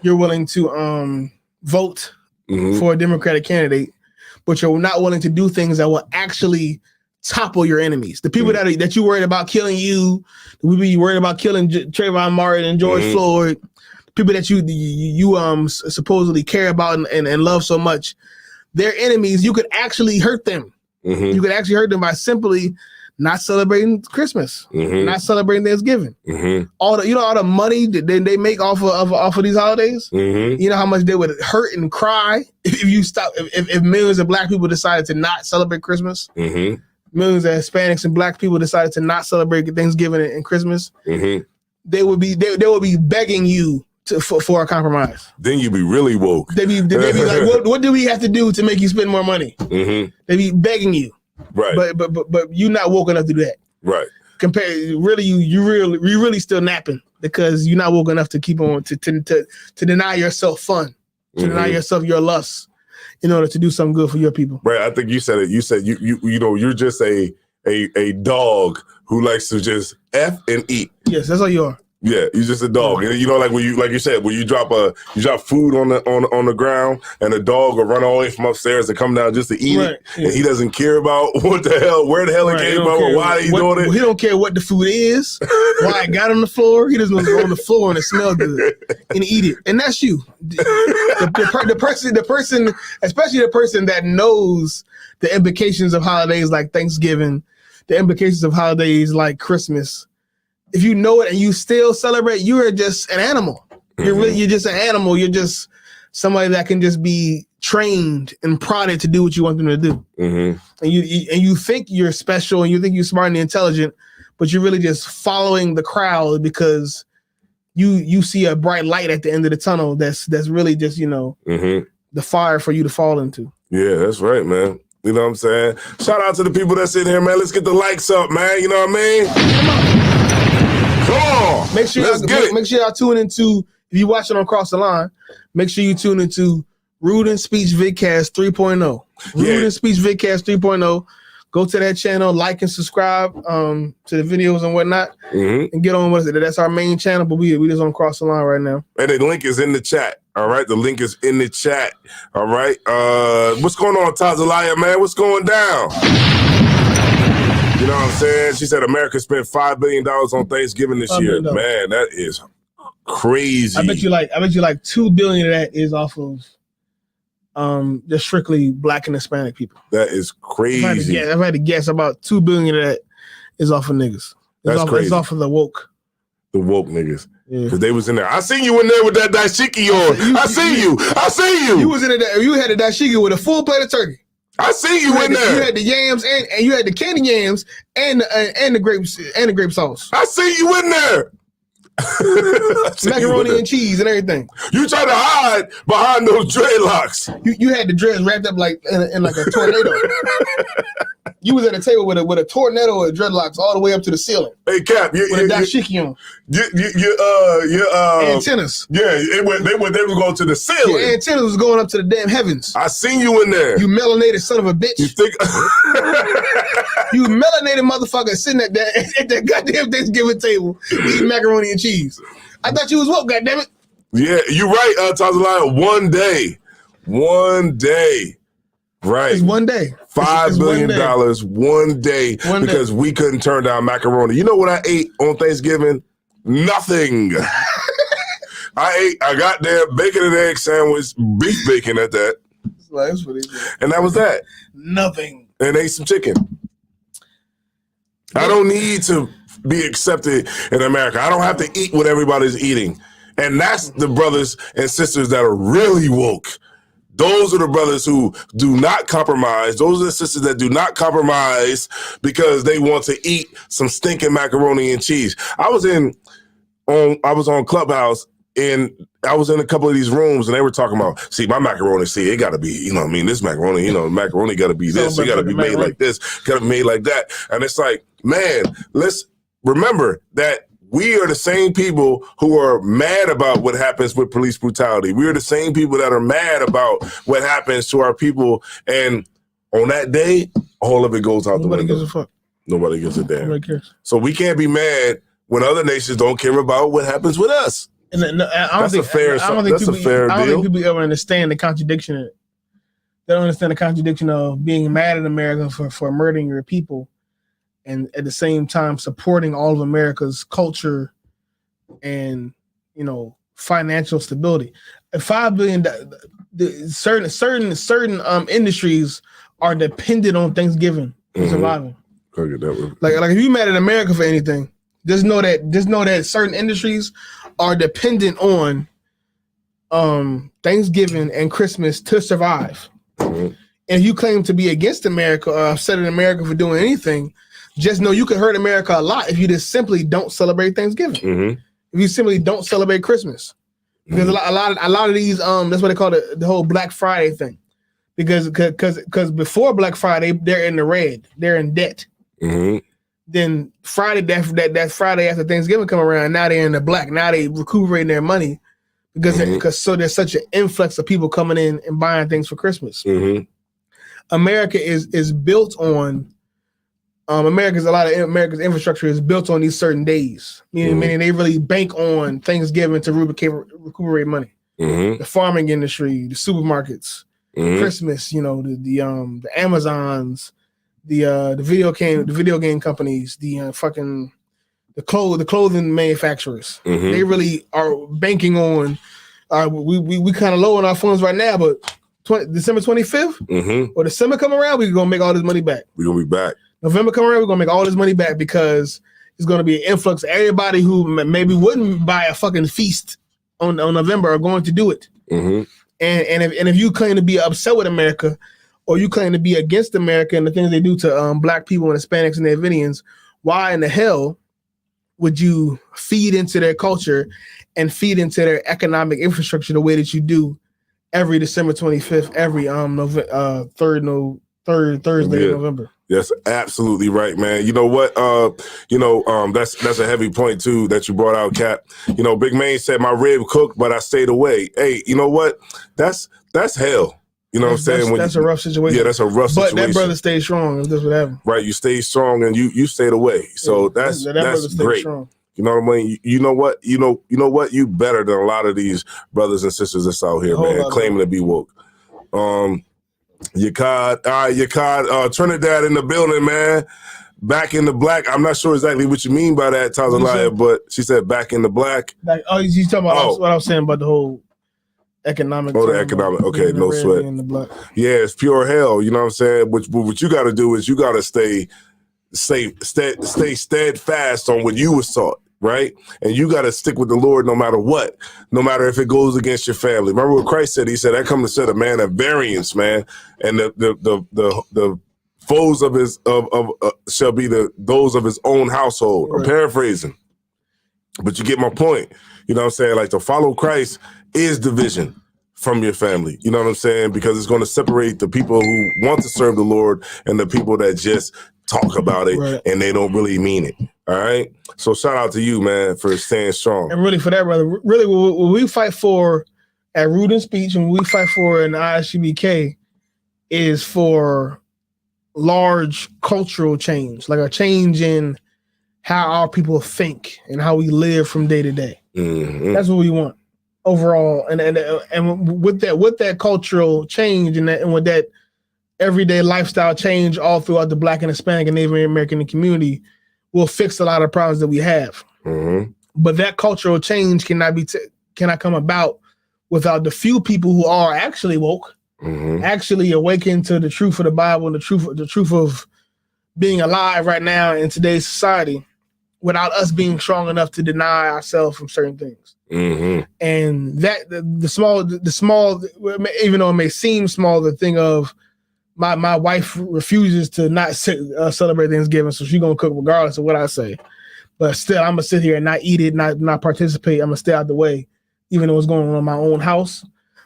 You're willing to vote for a Democratic candidate, but you're not willing to do things that will actually topple your enemies. The people that you worried about killing you, the people you worried about killing Trayvon Martin and George Floyd, people that you supposedly care about and love so much, their enemies, you could actually hurt them. You could actually hurt them by simply not celebrating Christmas, not celebrating Thanksgiving. All the money that they make off of these holidays. You know how much they would hurt and cry if millions of black people decided to not celebrate Christmas. Millions of Hispanics and black people decided to not celebrate Thanksgiving and Christmas. They would be begging you for a compromise. Then you'd be really woke. They'd be like, what do we have to do to make you spend more money? They'd be begging you. Right. But you're not woke enough to do that. Right. You really still napping because you're not woke enough to keep on to deny yourself fun, to deny yourself your lusts in order to do something good for your people. Right. I think you said it. You said you're just a dog who likes to just F and eat. Yes, that's all you are. Yeah, you're just a dog. And you know, like you said, when you drop food on the ground, and a dog will run all the way from upstairs to come down just to eat it, and he doesn't care about where the hell it came from, or why he doing it. He don't care what the food is, why it got on the floor. He doesn't want to go on the floor and it smell good and eat it. And that's you, the person, especially the person that knows the implications of holidays like Thanksgiving, the implications of holidays like Christmas. If you know it and you still celebrate, you are just an animal. You're just an animal. You're just somebody that can just be trained and prodded to do what you want them to do. And you think you're special and you think you're smart and intelligent, but you're really just following the crowd because you see a bright light at the end of the tunnel. That's really just the fire for you to fall into. Yeah, that's right, man. You know what I'm saying? Shout out to the people that's in here, man. Let's get the likes up, man. You know what I mean? Come on. Make sure y'all tune into, if you watch it on Cross the Line, make sure you tune into Rude and Speech Vidcast 3.0. Rude and Speech Vidcast 3.0. Go to that channel, like and subscribe to the videos and whatnot, and get on with it. That's our main channel, but we just on Cross the Line right now. And the link is in the chat. All right, the link is in the chat. All right, what's going on, Tazalaya, man? What's going down? You know what I'm saying? She said America spent $5 billion on Thanksgiving this year. Man, that is crazy. I bet you like $2 billion of that is off of just strictly Black and Hispanic people. That is crazy. If I had to guess, about $2 billion of that is off of niggas. That's crazy. It's off of the woke. The woke niggas. Because they was in there. I seen you in there with that dashiki on. I see you. You was in there. You had the dashiki with a full plate of turkey. I see you in there. You had the yams and you had the candy yams and the grapes and the grape sauce. I see you in there. Macaroni and cheese and everything. You try to hide behind those dreadlocks. You had the dreads wrapped up like in like a tornado. You was at a table with a tornado of dreadlocks all the way up to the ceiling. Hey, Cap, with a dashiki on. Your antennas. Yeah, they were going to the ceiling. Your antennas was going up to the damn heavens. I seen you in there. You melanated son of a bitch. You think? You melanated motherfucker sitting at that goddamn Thanksgiving table eating macaroni and cheese. I thought you was woke, goddammit. Yeah, you're right, Tazalaya. One day. Right. It's one day. $5 billion one day because we couldn't turn down macaroni. You know what I ate on Thanksgiving? Nothing. I ate a goddamn bacon and egg sandwich, beef bacon at that. That's what he did. And that was that. Nothing. And ate some chicken. I don't need to be accepted in America. I don't have to eat what everybody's eating. And that's the brothers and sisters that are really woke. Those are the brothers who do not compromise. Those are the sisters that do not compromise because they want to eat some stinking macaroni and cheese. I was on Clubhouse and I was in a couple of these rooms and they were talking about, see, my macaroni, it got to be, this macaroni, macaroni got to be this. It got to be made like this, got to be made like that. And it's like, man, let's remember that we are the same people who are mad about what happens with police brutality. We are the same people that are mad about what happens to our people. And on that day, all of it goes out the window. Nobody gives a fuck. Nobody gives a damn. Nobody cares. So we can't be mad when other nations don't care about what happens with us. And that's a fair deal. I don't think people ever understand the contradiction in it. They don't understand the contradiction of being mad at America for murdering your people, and at the same time supporting all of America's culture and financial stability. At $5 billion, certain industries are dependent on Thanksgiving for surviving. Like if you mad at America for anything, just know that certain industries are dependent on Thanksgiving and Christmas to survive. And if you claim to be against America or upset at America for doing anything, just know you could hurt America a lot if you just simply don't celebrate Thanksgiving. If you simply don't celebrate Christmas. Because a lot of these that's what they call the whole Black Friday thing. Because before Black Friday, they're in the red. They're in debt. Then Friday, that Friday after Thanksgiving come around, now they're in the black. Now they recuperating their money because so there's such an influx of people coming in and buying things for Christmas. America is built on a lot of America's infrastructure is built on these certain days, meaning they really bank on Thanksgiving to recuperate money. The farming industry, the supermarkets, Christmas, the Amazons, the video game companies, the clothing manufacturers. They really are banking on. We kind of low on our funds right now, but December 25th or December come around, we're gonna make all this money back. We're gonna be back. November come around, we're gonna make all this money back because it's gonna be an influx. Everybody who maybe wouldn't buy a fucking feast on November are going to do it. And if you claim to be upset with America, or you claim to be against America and the things they do to Black people and Hispanics and Davidians, why in the hell would you feed into their culture and feed into their economic infrastructure the way that you do every December 25th, every third Thursday in November? That's absolutely right, man. You know what? That's a heavy point too that you brought out, Cap. Big Maine said my rib cooked, but I stayed away. Hey, you know what? That's hell. You know what I'm saying? That's a rough situation. Yeah, that's a rough situation. But that brother stayed strong. That's what happened. Right, you stayed strong and you stayed away. So that's great. Strong. You know what I mean? You know what? You know what? You better than a lot of these brothers and sisters that's out here, man, claiming to be woke. Yakad, Trinidad in the building, man. Back in the black. I'm not sure exactly what you mean by that, Tazalaya, but she said back in the black. You talking about what I was saying about the whole economic. The economic. Okay, no sweat. Yeah, it's pure hell. You know what I'm saying? But what you got to do is you got to stay steadfast on what you was taught, right? And you got to stick with the Lord no matter what, no matter if it goes against your family. Remember what Christ said? He said, "I come to set a man at variance, man, and the foes of his shall be those of his own household." Right. I'm paraphrasing, but you get my point. You know what I'm saying? Like, to follow Christ is division from your family. You know what I'm saying? Because it's going to separate the people who want to serve the Lord and the people that just talk about it and they don't really mean it. All right? So shout out to you, man, for staying strong. And really for that, brother, really what we fight for at Root and Speech and we fight for in the ISUBK is for large cultural change, like a change in how our people think and how we live from day to day. That's what we want overall. And with that cultural change and with that everyday lifestyle change all throughout the Black and Hispanic and Native American community, will fix a lot of problems that we have. But that cultural change cannot come about without the few people who are actually woke, actually awakened to the truth of the Bible and the truth of being alive right now in today's society, without us being strong enough to deny ourselves from certain things. And that the small, even though it may seem small, the thing of my wife refuses to not celebrate Thanksgiving, so she's gonna cook regardless of what I say. But still, I'm gonna sit here and not eat it, not participate. I'm gonna stay out the way, even though it's going on in my own house.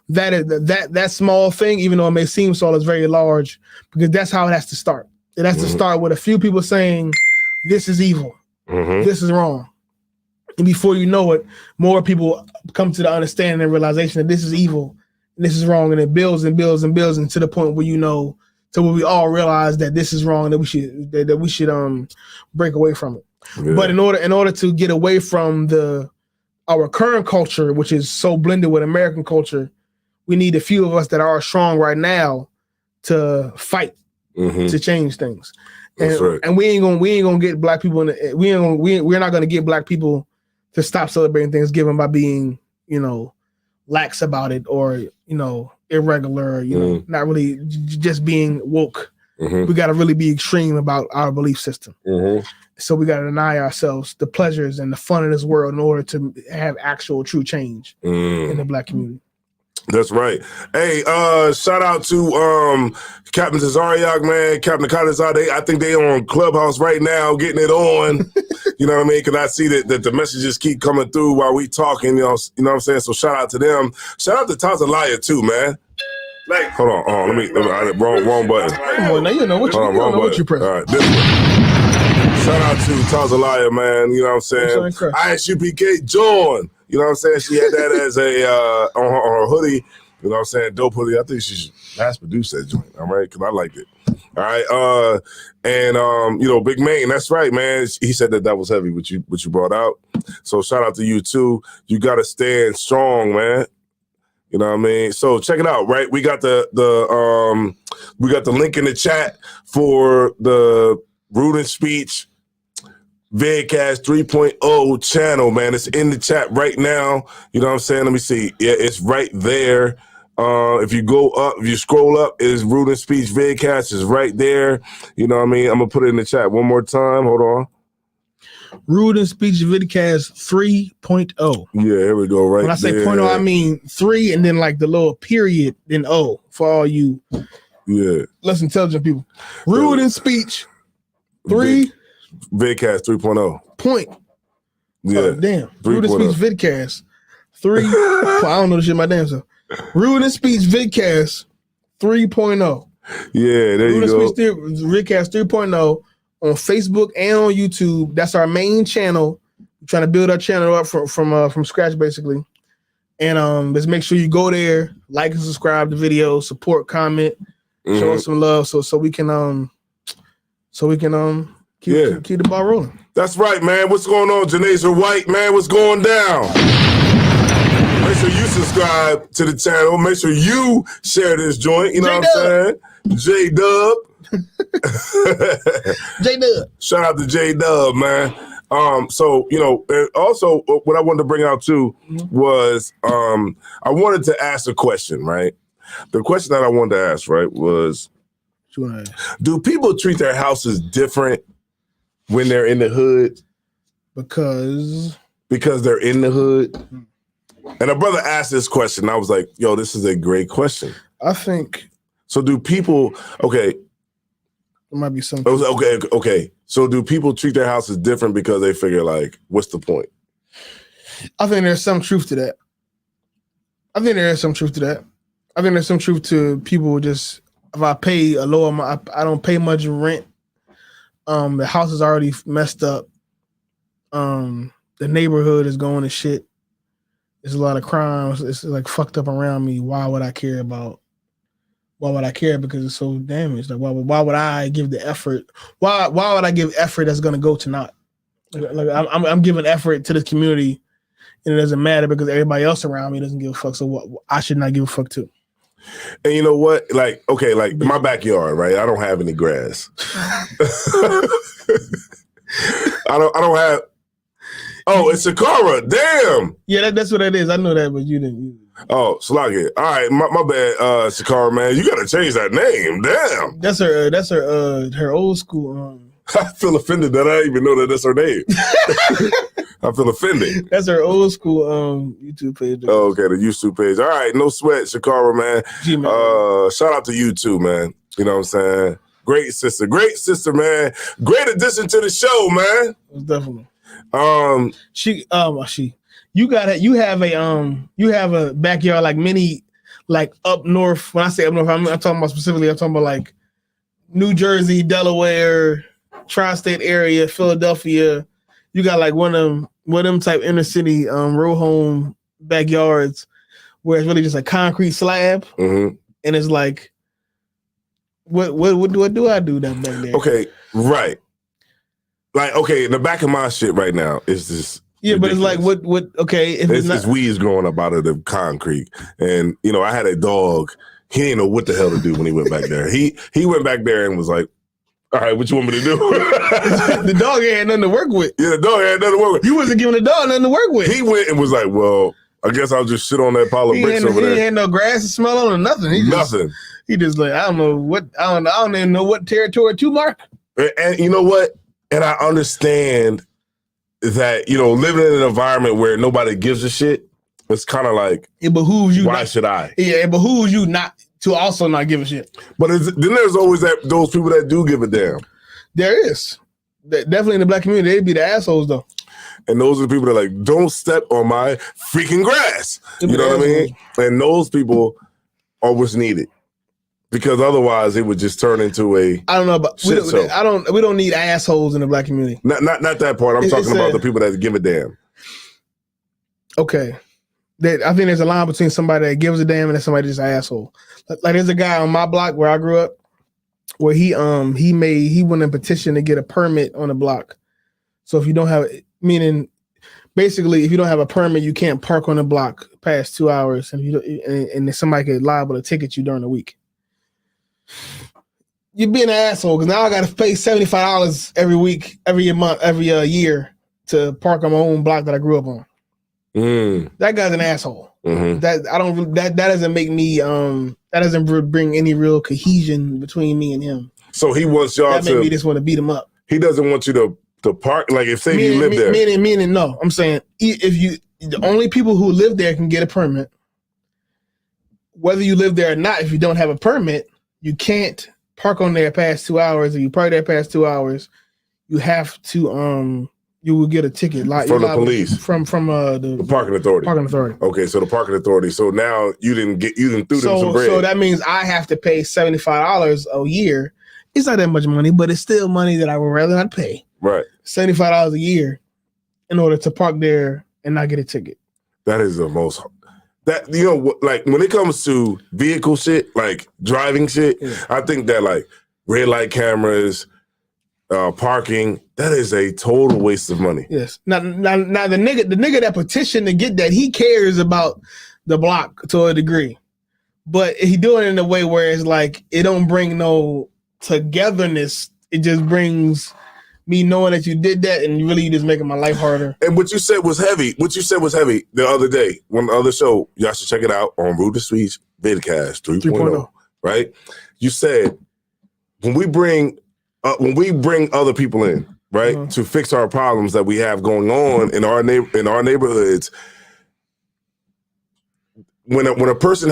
That small thing, even though it may seem small, is very large, because that's how it has to start. It has to start with a few people saying, "This is evil. This is wrong." And before you know it, more people come to the understanding and realization that this is evil, and this is wrong, and it builds and builds and builds, and to the point where to where we all realize that this is wrong, that we should break away from it. But in order to get away from our current culture, which is so blended with American culture, we need a few of us that are strong right now to fight to change things. And we ain't gonna get Black people we're not gonna get Black people to stop celebrating Thanksgiving by being, lax about it or, irregular, not really just being woke. We got to really be extreme about our belief system. So we got to deny ourselves the pleasures and the fun of this world in order to have actual true change in the Black community. That's right. Hey, shout out to Captain Zariak, man, Captain Kadazade. I think they on Clubhouse right now, getting it on. You know what I mean? Because I see that the messages keep coming through while we talking. You know what I'm saying? So shout out to them. Shout out to Tazalaya too, man. Like, hold on. Let me wrong button. Come on, now you know what you press. All right, this one. Shout out to Tazalaya, man. You know what I'm saying? ISUPK John. You know what I'm saying? She had that as a on her hoodie. You know what I'm saying? Dope hoodie. I think she should mass produce that joint. All right, because I liked it. All right. Big Maine, that's right, man. He said that was heavy, what you brought out. So shout out to you too. You gotta stand strong, man. You know what I mean? So check it out, right? We got the link in the chat for the Rude and Speech Vidcast 3.0 channel, man. It's in the chat right now. You know what I'm saying? Let me see. Yeah, it's right there. If you scroll up, is Rude and Speech Vidcast is right there. You know what I mean? I'm gonna put it in the chat one more time. Hold on. Rude and Speech Vidcast 3.0. Yeah, here we go. Right. When I say there. 0.0, I mean 3 and then like the little period, then O for all you less intelligent people. Rude and Speech 3. Vidcast 3.0. Point. Yeah. Damn. Rude and Speech Vidcast 3. I don't know the shit my damn self. Rude and Speech Vidcast 3.0. Yeah, there you go. Rude and Speech Vidcast 3.0 on Facebook and on YouTube. That's our main channel. We're trying to build our channel up from scratch, basically. And let's make sure you go there, like and subscribe to videos, support, comment, show us some love, so we can keep the ball rolling. That's right, man. What's going on, Janasia White, man? What's going down? Make sure you subscribe to the channel. Make sure you share this joint. You know what I'm saying? J-Dub. J-Dub. Shout out to J-Dub, man. So, also what I wanted to bring out too was I wanted to ask a question, right? The question that I wanted to ask, right, was do people treat their houses different when they're in the hood? Because they're in the hood? And a brother asked this question. I was like, yo, this is a great question. I think. So do people, okay. There might be some. Okay. So do people treat their houses different because they figure like, what's the point? I think there's some truth to that. I think there's some truth to people just, if I pay a low amount, I don't pay much rent. The house is already messed up. The neighborhood is going to shit. There's a lot of crime. It's like fucked up around me. Why would I care? Because it's so damaged. Like why would I give the effort? Why would I give effort that's gonna go to naught? Like I'm giving effort to this community, and it doesn't matter because everybody else around me doesn't give a fuck. So what? I should not give a fuck too. And you know what? Like, okay, like in my backyard, right? I don't have any grass. I don't have. Oh, it's Sakara. Damn. Yeah, that's what it is. I know that, but you didn't. Oh, Sluggy. All right, my bad, Sakara, man. You gotta change that name. Damn. That's her old school. I feel offended that I didn't even know that that's her name. I feel offended. That's her old school YouTube page. Oh, okay, the YouTube page. All right, no sweat, Shakara, man. Shout out to you too, man. You know what I'm saying? Great sister, man. Great addition to the show, man. Definitely. You have a backyard like many, like up north. When I say up north, I'm talking about like New Jersey, Delaware, tri-state area, Philadelphia. You got like one of them type inner city row home backyards where it's really just a concrete slab, and it's like, what do I do that back there? Okay, right. Like, okay, in the back of my shit right now is this. Yeah, ridiculous. But it's like, what, okay. If it's weeds growing up out of the concrete. And, I had a dog. He didn't know what the hell to do when he went back there. He went back there and was like, all right, what you want me to do? The dog had nothing to work with. Yeah, the dog had nothing to work with. You wasn't giving the dog nothing to work with. He went and was like, well, I guess I'll just shit on that pile of bricks over there. He had no grass to smell on or nothing. Nothing. He just like, I don't even know what territory to mark. And you know what? And I understand that, living in an environment where nobody gives a shit, it's kind of like, it behooves you. Why should I? Yeah, it behooves you not to also not give a shit. But then there's always those people that do give a damn. There is. Definitely in the black community, they'd be the assholes though. And those are the people that are like, don't step on my freaking grass. You know what I mean? And those people are what's needed. Because otherwise, it would just turn into a. I don't know, but we don't need assholes in the black community. Not that part. I'm talking about the people that give a damn. Okay, I think there's a line between somebody that gives a damn and somebody that's an asshole. Like there's a guy on my block where I grew up. where he went and petitioned to get a permit on the block. So if you don't have, meaning basically if you don't have a permit, you can't park on the block past 2 hours, and and somebody could liable to ticket you during the week. You're being an asshole because now I got to pay $75 every week, every month, every year to park on my own block that I grew up on. That guy's an asshole. That doesn't make me that doesn't bring any real cohesion between me and him. So he wants y'all that make me just want to beat him up. He doesn't want you to park, like if say you live there. Meaning no. I'm saying the only people who live there can get a permit. Whether you live there or not, if you don't have a permit, you can't park on there past 2 hours. If you park there past 2 hours, you have to you will get a ticket from the police, from the parking authority. Parking authority. Okay, so the parking authority. So now you didn't threw them some bread. So that means I have to pay $75 a year. It's not that much money, but it's still money that I would rather not pay. Right. $75 a year in order to park there and not get a ticket. That is the most. That, you know, like when it comes to vehicle shit, like driving shit, I think that like red light cameras, parking, that is a total waste of money. Yes. Now the nigga that petitioned to get that, he cares about the block to a degree, but he doing it in a way where it's like it don't bring no togetherness. It just brings me knowing that you did that, and really you just making my life harder. And what you said was heavy. The other day on the other show. Y'all should check it out on Rude to Speech Vidcast 3.0. Right? You said when we bring other people in, right, to fix our problems that we have going on in our neighborhoods. When a person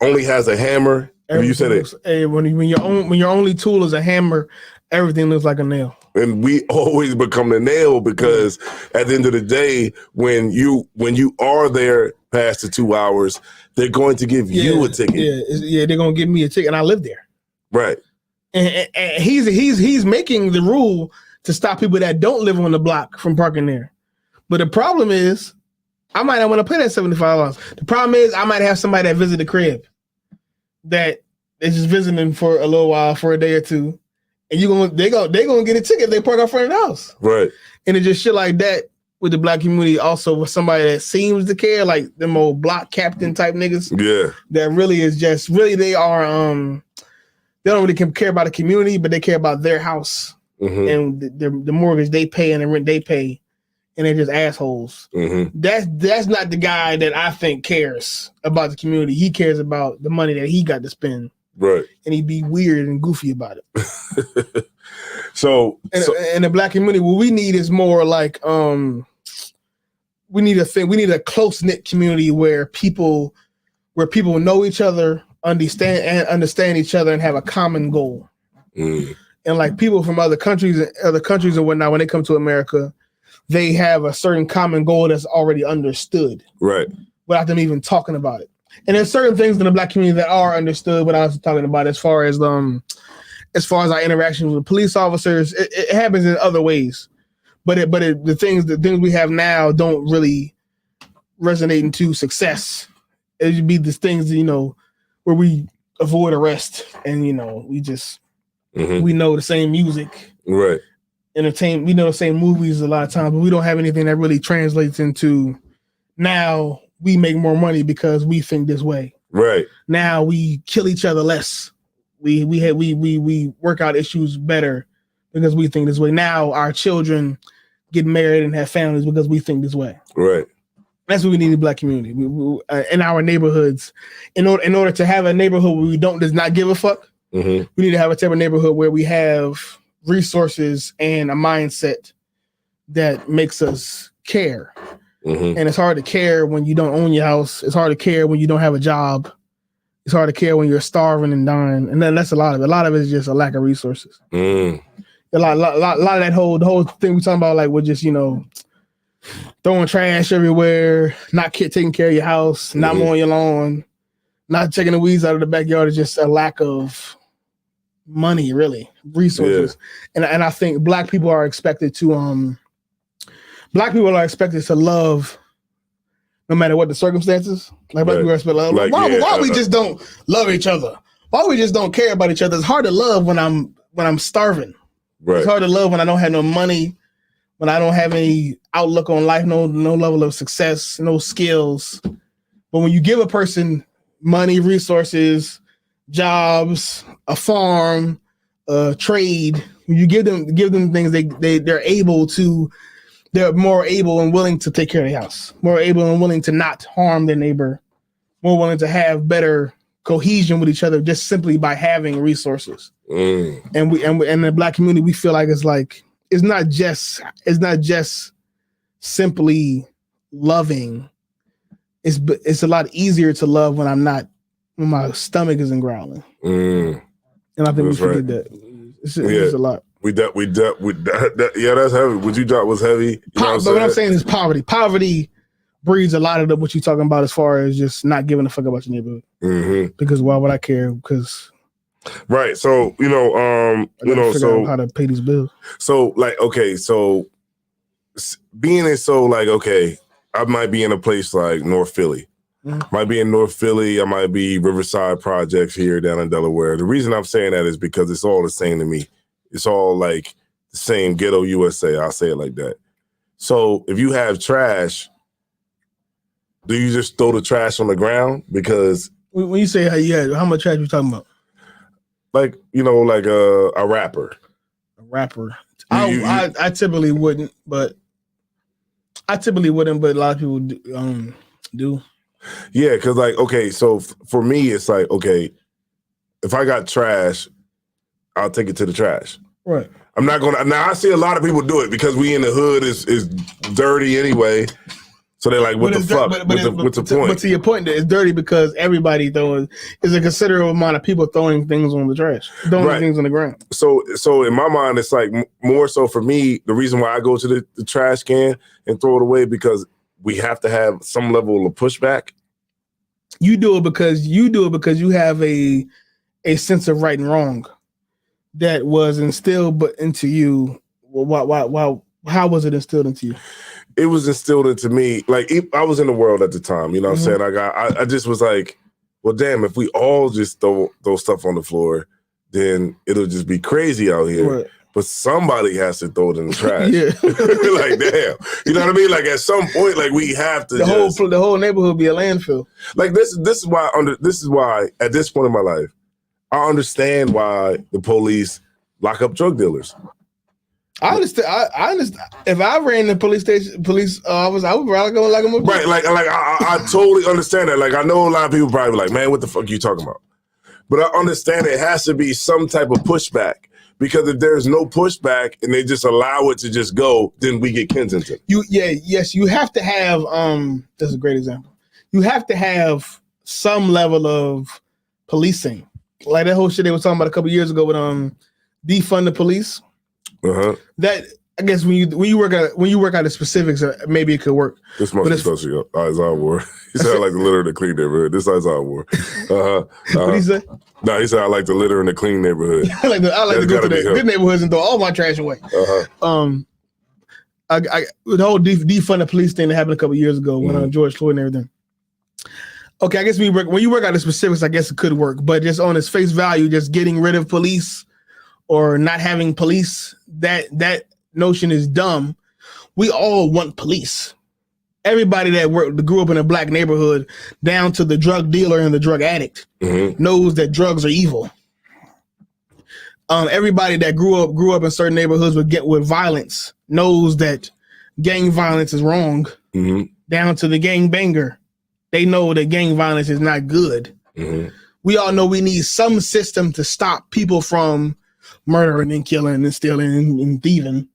only has a hammer, you said it. Hey, when your only tool is a hammer, everything looks like a nail. And we always become the nail because at the end of the day, when you are there past the 2 hours, they're going to give you a ticket. Yeah, they're gonna give me a ticket, and I live there. Right. And he's making the rule to stop people that don't live on the block from parking there. But the problem is, I might not want to pay that $75. The problem is, I might have somebody that visit the crib that is just visiting for a little while, for a day or two. And they're gonna get a ticket if they park out front of the house. Right. And it's just shit like that with the black community. Also with somebody that seems to care, like them old block captain type niggas. Yeah. That really is just they are they don't really care about the community, but they care about their house and the mortgage they pay and the rent they pay, and they're just assholes. That's not the guy that I think cares about the community. He cares about the money that he got to spend. Right. And he'd be weird and goofy about it. So the black community, what we need is more like we need a close-knit community where people know each other, understand each other, and have a common goal. And like people from other countries and whatnot, when they come to America, they have a certain common goal that's already understood. Right. Without them even talking about it. And there's certain things in the black community that are understood without us talking about it, as far as our interactions with police officers. It happens in other ways. But the things we have now don't really resonate into success. It would be the things, where we avoid arrest and, we just we know the same music. Right. Entertain, we know the same movies a lot of times, but we don't have anything that really translates into now we make more money because we think this way. Right. Now we kill each other less. We work out issues better because we think this way. Now our children get married and have families because we think this way. Right. That's what we need in the black community. In our neighborhoods, in order to have a neighborhood where does not give a fuck, we need to have a type of neighborhood where we have resources and a mindset that makes us care. And it's hard to care when you don't own your house. It's hard to care when you don't have a job. It's hard to care when you're starving and dying. And then that's a lot of it. A lot of it is just a lack of resources. A lot of that the whole thing we talking about, like, we're just, throwing trash everywhere, not taking care of your house, not mowing your lawn, not taking the weeds out of the backyard is just a lack of money, really, resources. Yeah. And I think black people are expected to love no matter what the circumstances. Like black people are expected to love. Why we just don't love each other? why we just don't care about each other. It's hard to love when I'm starving. Right. It's hard to love when I don't have no money, when I don't have any outlook on life, no level of success, no skills. But when you give a person money, resources, jobs, a farm, trade, you give them things they're more able and willing to take care of the house, more able and willing to not harm their neighbor, more willing to have better cohesion with each other just simply by having resources. And in the Black community, we feel like it's not just simply loving. It's a lot easier to love when my stomach isn't growling. And I think we forget that. It's a lot. Yeah, that's heavy. What you dropped was heavy. But what I'm saying is poverty. Poverty breeds a lot of what you're talking about as far as just not giving a fuck about your neighborhood. Because why would I care? Because right. So so how to pay these bills. So so being in I might be in a place like North Philly. Might be in North Philly. I might be Riverside Projects here down in Delaware. The reason I'm saying that is because it's all the same to me. It's all like the same ghetto USA. I'll say it like that. So if you have trash, do you just throw the trash on the ground? Because when you say how much trash you talking about? Like, like a rapper. A rapper. I typically wouldn't, but a lot of people do. Yeah, because so for me, it's like, okay, if I got trash, I'll take it to the trash. Right. I'm not gonna. Now I see a lot of people do it because we in the hood is dirty anyway. So they're like, what the fuck? What's the point? But to your point, it's dirty because everybody is a considerable amount of people throwing things on the trash, throwing things on the ground. So in my mind, it's like more so for me, the reason why I go to the trash can and throw it away because we have to have some level of pushback. You do it because you have a sense of right and wrong that was instilled into you. Why? How was it instilled into you? It was instilled into me. Like I was in the world at the time, you know what I'm saying? I just was like, well, damn, if we all just throw stuff on the floor, then it'll just be crazy out here. Right. But somebody has to throw it in the trash. Like, damn. You know what I mean? Like at some point, like we have to the whole neighborhood be a landfill. Like this is why at this point in my life, I understand why the police lock up drug dealers. I understand. I understand. If I ran the police office, I would probably go like a right. Like I totally understand that. Like I know a lot of people probably like, man, what the fuck are you talking about? But I understand it has to be some type of pushback because if there's no pushback and they just allow it to just go, then we get Kensington. You have to have. That's a great example. You have to have some level of policing, like that whole shit they were talking about a couple years ago with defund the police. That I guess when you work out the specifics, maybe it could work. This must be supposed to be Isaiah War. He said I like the litter in the clean neighborhood. This is Isaiah War. What did he say? No, he said I like the litter in the clean neighborhood. I like to go to the good neighborhoods and throw all my trash away. The whole defund the police thing that happened a couple years ago when George Floyd and everything. Okay, I guess when you work out the specifics, I guess it could work. But just on its face value, just getting rid of police or not having police, that notion is dumb. We all want police. Everybody that grew up in a black neighborhood, down to the drug dealer and the drug addict, knows that drugs are evil. Everybody that grew up in certain neighborhoods with violence knows that gang violence is wrong. Down to the gang banger, they know that gang violence is not good. We all know we need some system to stop people from murdering and killing and stealing and thieving.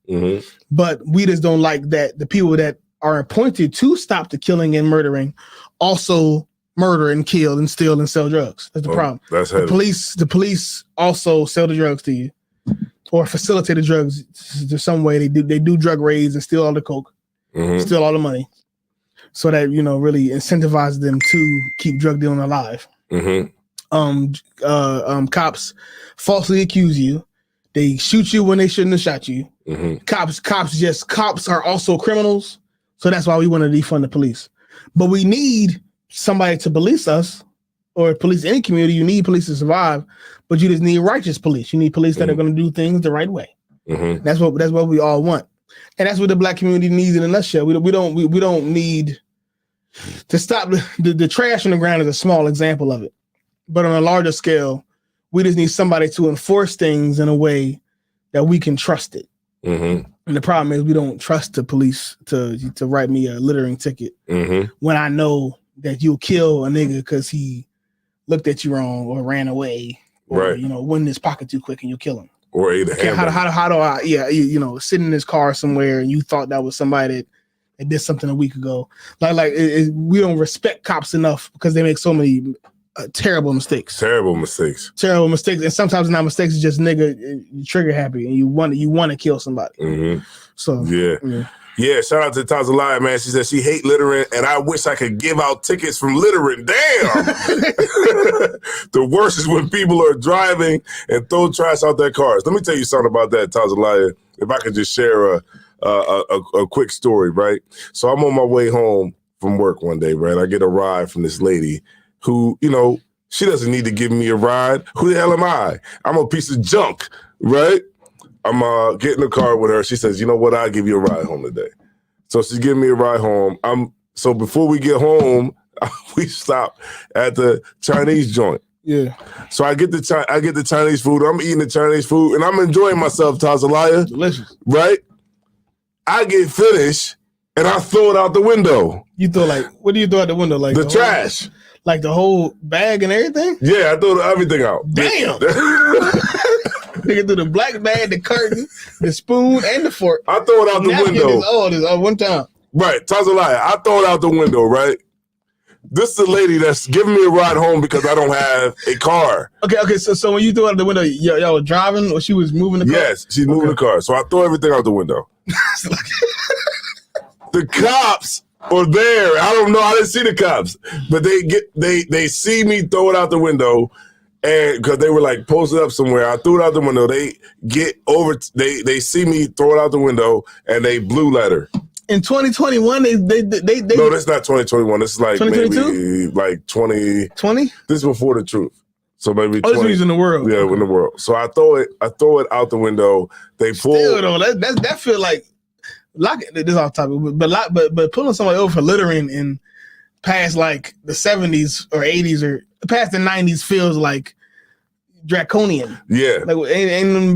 But we just don't like that the people that are appointed to stop the killing and murdering also murder and kill and steal and sell drugs. That's the problem. That's the police also sell the drugs to you or facilitate the drugs to some way. They do drug raids and steal all the coke, steal all the money, so that really incentivizes them to keep drug dealing alive. Cops falsely accuse you. They shoot you when they shouldn't have shot you. Cops are also criminals. So that's why we want to defund the police. But we need somebody to police us or police any community, you need police to survive, but you just need righteous police. You need police that are going to do things the right way. Mm-hmm. That's what we all want, and that's what the black community needs in a nutshell. We don't need to stop the trash on the ground is a small example of it, but on a larger scale, we just need somebody to enforce things in a way that we can trust it. Mm-hmm. And the problem is we don't trust the police to write me a littering ticket when I know that you'll kill a nigga because he looked at you wrong or ran away or went in his pocket too quick and you'll kill him. Or ate a hamburger. How do I sit in his car somewhere and you thought that was somebody that did something a week ago. We don't respect cops enough because they make so many terrible mistakes. Terrible mistakes. And sometimes not mistakes, it's just nigga trigger happy and you want to kill somebody. Mm-hmm. So yeah. Shout out to Tazalaya, man. She said she hate littering, and I wish I could give out tickets from littering. Damn. The worst is when people are driving and throw trash out their cars. Let me tell you something about that, Tazalaya. If I could just share a quick story, right? So I'm on my way home from work one day, right? I get a ride from this lady who, she doesn't need to give me a ride. Who the hell am I? I'm a piece of junk, right? I'm getting in the car with her. She says, you know what? I'll give you a ride home today. So she's giving me a ride home. So before we get home, we stop at the Chinese joint. Yeah. So I get the Chinese food. I'm eating the Chinese food and I'm enjoying myself, Tazalaya. Delicious. Right? I get finished and I throw it out the window. You throw what do you throw out the window? Like the trash. Like the whole bag and everything? Yeah, I threw everything out. Damn. Nigga threw the black bag, the curtain, the spoon, and the fork. I throw it out the window. All one time. Right, Tazalaya. I throw it out the window, right? This is a lady that's giving me a ride home because I don't have a car. Okay. So when you threw it out the window, y'all were driving or she was moving the car? Yes, she's moving the car. So I throw everything out the window. The cops are there. I don't know. I didn't see the cops, but they see me throw it out the window, and because they were like posted up somewhere, I threw it out the window. They get over. They see me throw it out the window, and they blue letter. In 2021, they No, that's not 2021. This is like 2022? maybe like 2020. This is before the truth. So maybe 20. This is in the world. Yeah, in the world. So I throw it out the window. They pull. Still though, that feel like this is off topic, but pulling somebody over for littering in past like the 70s or 80s or past the 90s feels like draconian. Yeah. Like ain't no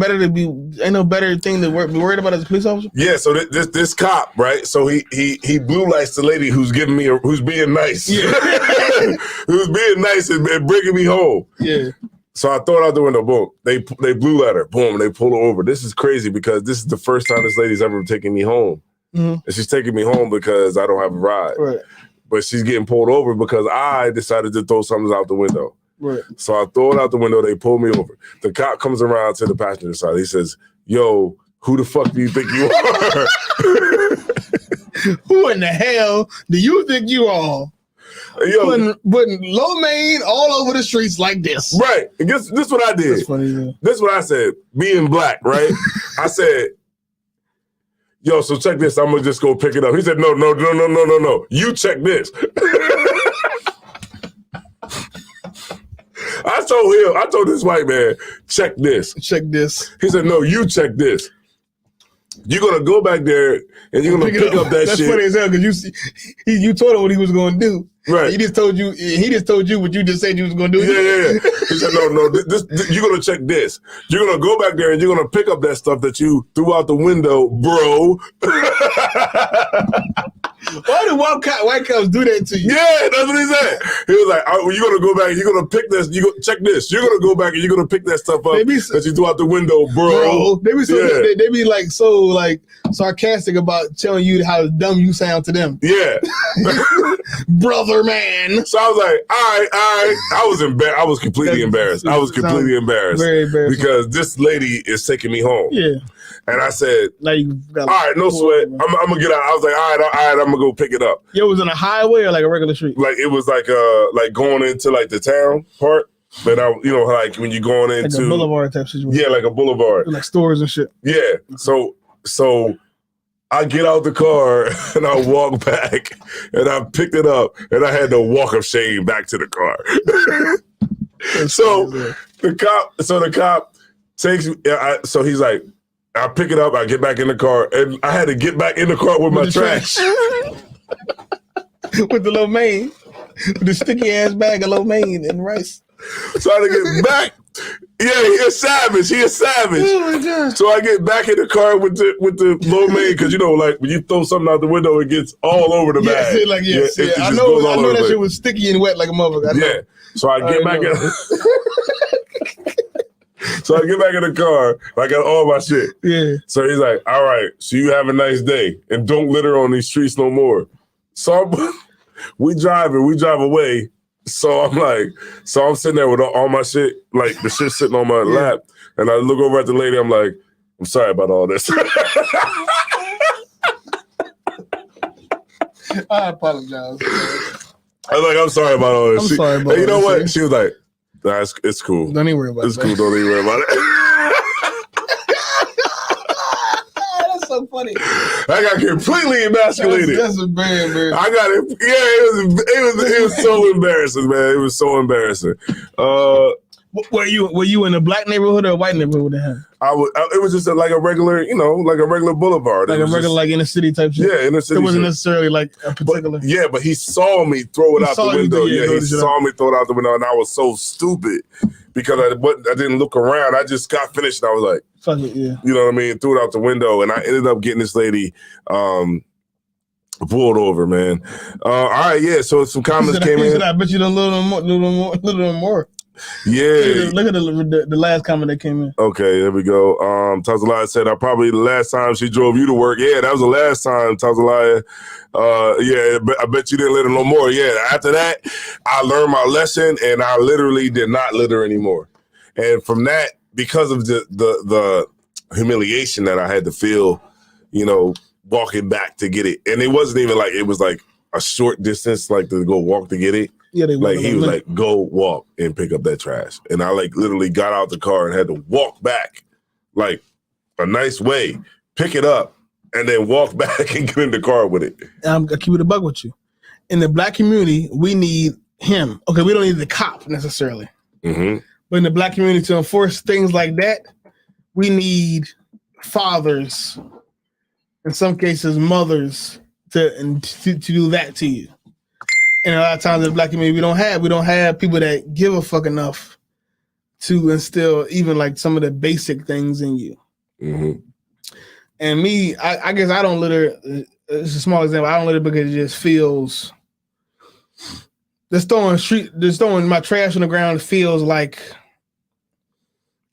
better thing to be worried about as a police officer. Yeah. So this cop, right? So he blue lights the lady who's giving me who's being nice. Yeah. Who's being nice and bringing me home. Yeah. So I throw it out the window. Boom. They blue light her. Boom. They pull her over. This is crazy because this is the first time this lady's ever taken me home. Mm-hmm. And she's taking me home because I don't have a ride. Right. But she's getting pulled over because I decided to throw something out the window. Right. So I throw it out the window. They pull me over. The cop comes around to the passenger side. He says, yo, who the fuck do you think you are? Who in the hell do you think you are? Yo, putting Lo Mein all over the streets like this. Right. And this is what I did. That's funny, man. This is what I said. Being black, right? I said, yo, so check this. I'm going to just go pick it up. He said, no. You check this. I told this white man, check this. Check this. He said, no, you check this. You're going to go back there and you're going to pick up that That's shit. That's funny as hell because you told him what he was going to do. Right. He just told you what you just said you was going to do. Yeah. He said, no, this, you're going to check this. You're going to go back there and you're going to pick up that stuff that you threw out the window, bro. Why do white cops do that to you? Yeah, that's what he said. He was like, you're going to go back and you're going to pick this. Check this. You're going to go back and you're going to pick that stuff up that you threw out the window, bro. They be like so like sarcastic about telling you how dumb you sound to them. Yeah. Brother, man. So I was like, all right. I was embarrassed. I was completely embarrassed. Very embarrassed because this lady is taking me home. Yeah. And I said, now you got all right, no sweat. I'm going to get out. I was like, all right, I'm going to go pick it up. Yo, it was on a highway or like a regular street? Like it was like going into like the town part. But like when you're going into like a boulevard type situation. Yeah, like a boulevard. Like stores and shit. Yeah. So I get out the car and I walk back and I picked it up and I had to walk of shame back to the car. So the cop takes me. So he's like, I pick it up, I get back in the car, and I had to get back in the car with my trash. With the lo mein, with the sticky ass bag of lo mein and rice. So I had to get back. Yeah, he a savage. Oh my God. So I get back in the car with the lo mein, because you know, like when you throw something out the window, it gets all over the bag. Yeah, like yes, it I just know goes all over that the shit place. was sticky and wet like a motherfucker. Yeah. So I get back in. So I get back in the car. I got all my shit. Yeah. So he's like, "All right, so you have a nice day, and don't litter on these streets no more." So we drive away. So I'm sitting there with all my shit, like the shit sitting on my lap, and I look over at the lady. I'm like, "I'm sorry about all this." I apologize. I was like, "I'm sorry about all this." I'm sorry about and you know all what? this. She was like, "Nah, it's cool. Don't even worry about it. It's cool. Don't even worry about it." That's so funny. I got completely emasculated. That's a man. I got it. Yeah, it was so embarrassing, man. It was so embarrassing. Were you in a black neighborhood or a white neighborhood? It was just like a regular, like a regular boulevard. Like It a was regular, just, like inner city type shit. yeah, inner city. It wasn't shit. necessarily like a particular. But he saw me throw it He out the saw you window. do it, Yeah, throw he the shit saw out. me throw it out the window, and I was so stupid because I didn't look around. I just got finished, and I was like, Fuck it, yeah. you know what I mean? Threw it out the window, and I ended up getting this lady pulled over, man. All right, yeah. So some comments came in. I bet you done a little more. Yeah. Look at the last comment that came in. Okay, there we go. Tazalaya said, probably the last time she drove you to work. Yeah, that was the last time, Tazalaya. Yeah, I bet you didn't litter no more. Yeah, after that, I learned my lesson, and I literally did not litter anymore. And from that, because of the humiliation that I had to feel, walking back to get it. And it wasn't even like, it was like a short distance, like to go walk to get it. Yeah, they Like he was like, go walk and pick up that trash. And I like literally got out the car and had to walk back like a nice way, pick it up, and then walk back and get in the car with it. I keep it a buck with you. In the black community, we need him. Okay, we don't need the cop necessarily. Mm-hmm. But in the black community, to enforce things like that, we need fathers, in some cases mothers, to do that to you. And a lot of times in the black community, we don't have people that give a fuck enough to instill even like some of the basic things in you. Mm-hmm. And me, I guess I don't litter. It's a small example. I don't litter because it just feels. Just throwing my trash on the ground feels like.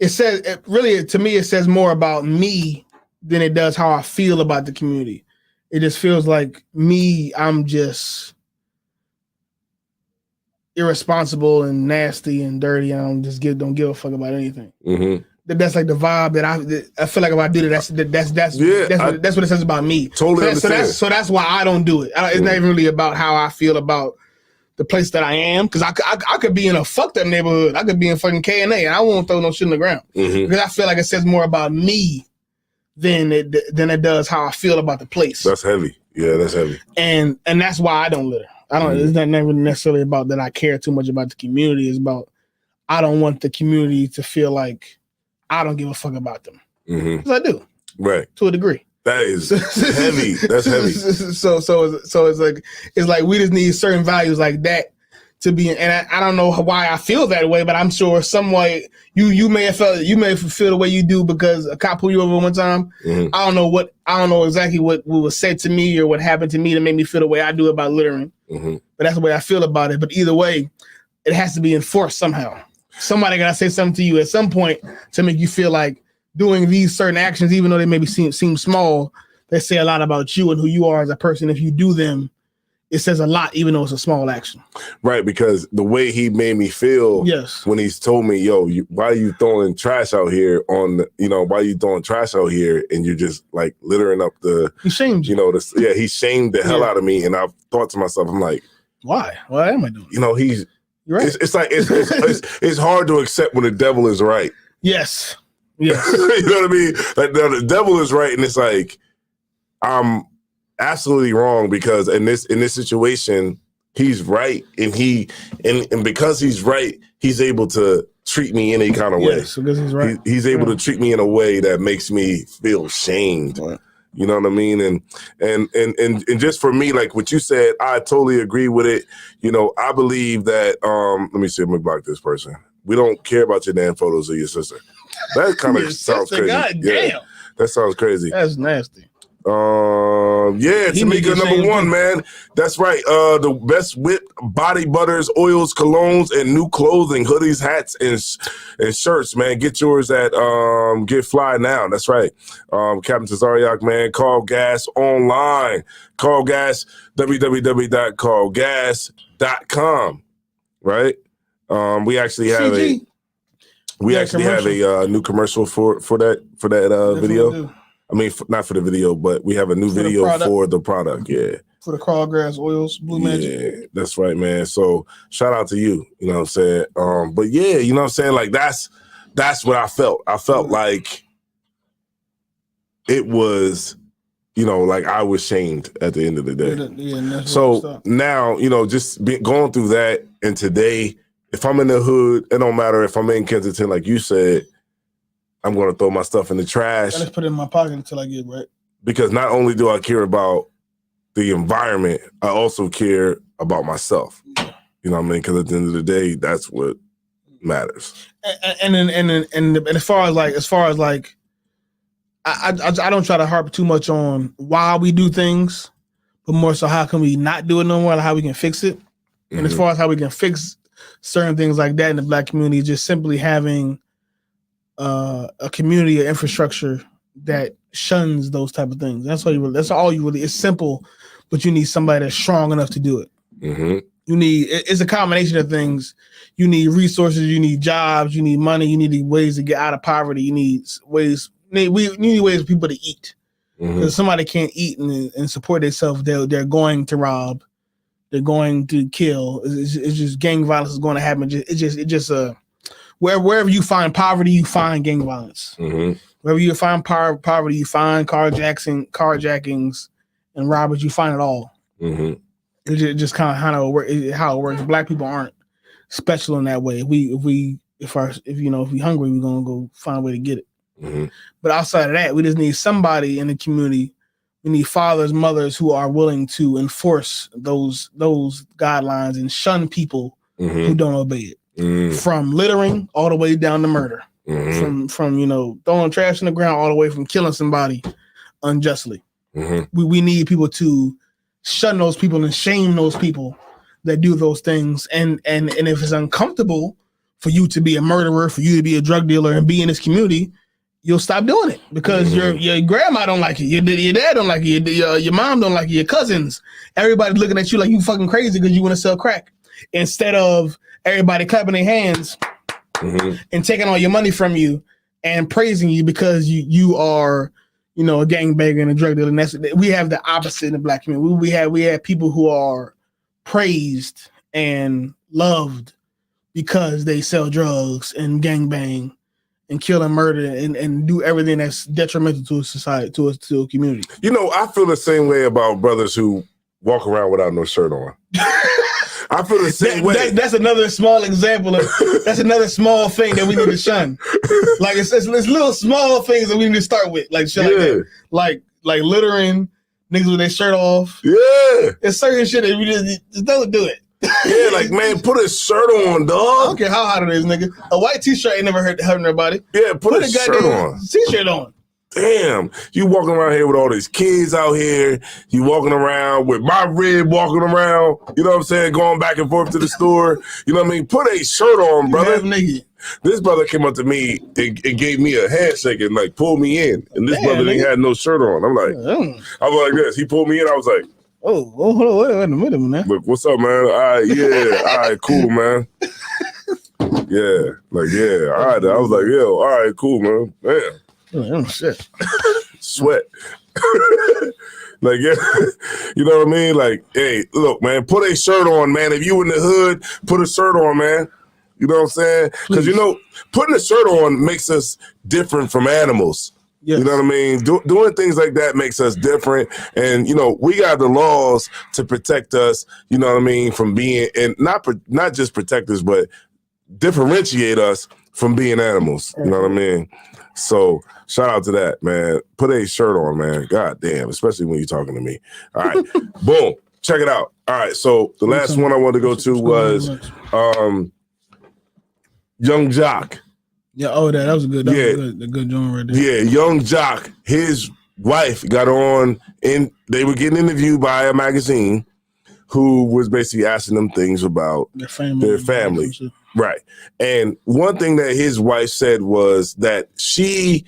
It says more about me than it does how I feel about the community. It just feels like me. I'm just irresponsible and nasty and dirty. I don't give a fuck about anything. Mm-hmm. That's like the vibe that I feel like if I do that, that's what it says about me. Totally understand. So that's why I don't do it. It's not even really about how I feel about the place that I am, because I could be in a fucked up neighborhood. I could be in fucking K&A and I won't throw no shit in the ground, because I feel like it says more about me than it does how I feel about the place. That's heavy. Yeah, that's heavy. And that's why I don't litter. I don't. It's not never necessarily about that I care too much about the community. It's about I don't want the community to feel like I don't give a fuck about them. Because I do, Right. to a degree. That is heavy. That's heavy. So it's like we just need certain values like that to be. And I don't know why I feel that way, but I'm sure some way you may have feel the way you do because a cop pulled you over one time. I don't know exactly what was said to me or what happened to me to make me feel the way I do about littering. But that's the way I feel about it. But either way, it has to be enforced somehow. Somebody gotta say something to you at some point to make you feel like doing these certain actions, even though they maybe seem small, they say a lot about you and who you are as a person. If you do them, it says a lot, even though it's a small action. Right, because the way he made me feel when he's told me, yo, why are you throwing trash out here why are you throwing trash out here and you're just like littering up he shamed you. He shamed the hell out of me. And I thought to myself, I'm like, why am I doing he's You're right. It's like it's hard to accept when the devil is right. Yes. You know what I mean? Like the devil is right, and it's like I'm absolutely wrong because in this situation, he's right, and and because he's right, he's able to treat me any kind of way. Yes, because he's right. He's able to treat me in a way that makes me feel shamed. Right. You know what I mean? And just for me, like what you said, I totally agree with it. You know, I believe that let me see, let me block this person. We don't care about your damn photos of your sister. That kind of sounds crazy. God damn. Yeah, that sounds crazy. That's nasty. Yeah, He Tamika, number one, man. That's right. The best whipped body butters, oils, colognes, and new clothing, hoodies, hats, and shirts, man. Get yours at Get Fly Now. That's right. Captain Tazariak, man. Call Gas online. Call Gas, www.callgas.com. Right? We actually have CG. a new commercial for that video. I mean, not for the video, but we have a new video for the product. Yeah. For the Carl Grass Oils, Blue Magic. Yeah, that's right, man. So shout out to you. You know what I'm saying? But yeah, you know what I'm saying? Like that's what I felt. I felt like it was, you know, like I was shamed at the end of the day. Yeah, so now, you know, just going through that, and today, if I'm in the hood, it don't matter if I'm in Kensington, like you said, I'm going to throw my stuff in the trash. I just put it in my pocket until I get right. Because not only do I care about the environment, I also care about myself. Yeah. You know what I mean? Because at the end of the day, that's what matters. And as far as like, I don't try to harp too much on why we do things, but more so how can we not do it no more, how we can fix it. And as far as how we can fix certain things like that in the Black community, just simply having a community or infrastructure that shuns those type of things. That's all you really. It's simple, but you need somebody that's strong enough to do it. Mm-hmm. It's a combination of things. You need resources, you need jobs, you need money, you need ways to get out of poverty. You need ways for people to eat. Because somebody can't eat and support themselves, they're going to rob, they're going to kill. It's just gang violence is going to happen. Wherever you find poverty, you find gang violence. Wherever you find poverty, you find carjackings and robbers. You find it all. It's just kind of how it works. Black people aren't special in that way. If we hungry, we're gonna go find a way to get it. But outside of that, we just need somebody in the community. We need fathers, mothers who are willing to enforce those guidelines and shun people who don't obey it. From littering all the way down to murder, from throwing trash in the ground all the way from killing somebody unjustly. We need people to shun those people and shame those people that do those things. And if it's uncomfortable for you to be a murderer, for you to be a drug dealer and be in this community, you'll stop doing it because your grandma don't like it, your dad don't like it, your mom don't like it, your cousins, everybody's looking at you like you fucking crazy because you want to sell crack. Instead of everybody clapping their hands and taking all your money from you and praising you because you are, a gangbanger and a drug dealer. And we have the opposite in the Black community. We have people who are praised and loved because they sell drugs and gangbang and kill and murder and do everything that's detrimental to a society, to a community. I feel the same way about brothers who walk around without no shirt on. I feel the same way. That's another small example of. That's another small thing that we need to shun. Like it's little small things that we need to start with, like shit like littering, niggas with their shirt off. Yeah, it's certain shit that we just don't do it. Yeah, like man, put a shirt on, dog. I don't care how hot it is, nigga. A white t-shirt ain't never hurt nobody. Yeah, put a shirt on. T-shirt on. Damn, you walking around here with all these kids out here. You walking around with my rib walking around. You know what I'm saying? Going back and forth to the store. You know what I mean? Put a shirt on, brother. This brother came up to me and gave me a handshake and like pulled me in. And this brother ain't had no shirt on. I'm like, I was like this. He pulled me in. I was like, hold on, wait a minute, man. Look, what's up, man? All right, cool, man. Yeah, all right. I was like, all right, cool, man. Damn. Oh shit. Sweat. Like, yeah, you know what I mean? Like, hey, look, man, put a shirt on, man. If you in the hood, put a shirt on, man. You know what I'm saying? Because, putting a shirt on makes us different from animals. Yes. You know what I mean? Doing things like that makes us different. And, you know, we got the laws to protect us, you know what I mean, from being, and not just protect us, but differentiate us from being animals. You know what I mean? So shout out to that, man. Put a shirt on, man. God damn, especially when you're talking to me. All right. Boom. Check it out. All right. So the last one I wanted to go to was Young Jock. Yeah, that was good. That was a good joint right there. Yeah, Young Jock, his wife got on, and they were getting interviewed by a magazine who was basically asking them things about their family. Right. And one thing that his wife said was that she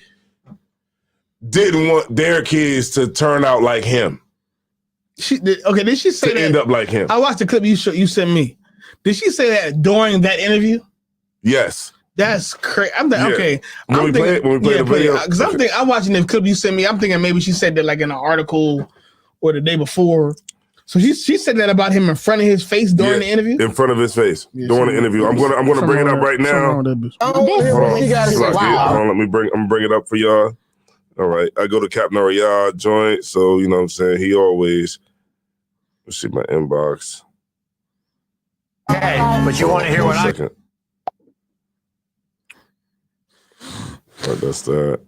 didn't want their kids to turn out like him. Did she say that? End up like him. I watched the clip you sent me. Did she say that during that interview? Yes. That's crazy. I'm thinking, okay. When we play the video, because I'm watching the clip you sent me. I'm thinking maybe she said that like in an article or the day before. So she said that about him in front of his face during the interview. In front of his face during the interview. I'm gonna bring it up right now. Hold on, I'm gonna bring it up for y'all. All right, I go to Cap Noriah joint, so you know what I'm saying. He always. Let's see my inbox. Okay, but you want to hear what I? Right, that's that.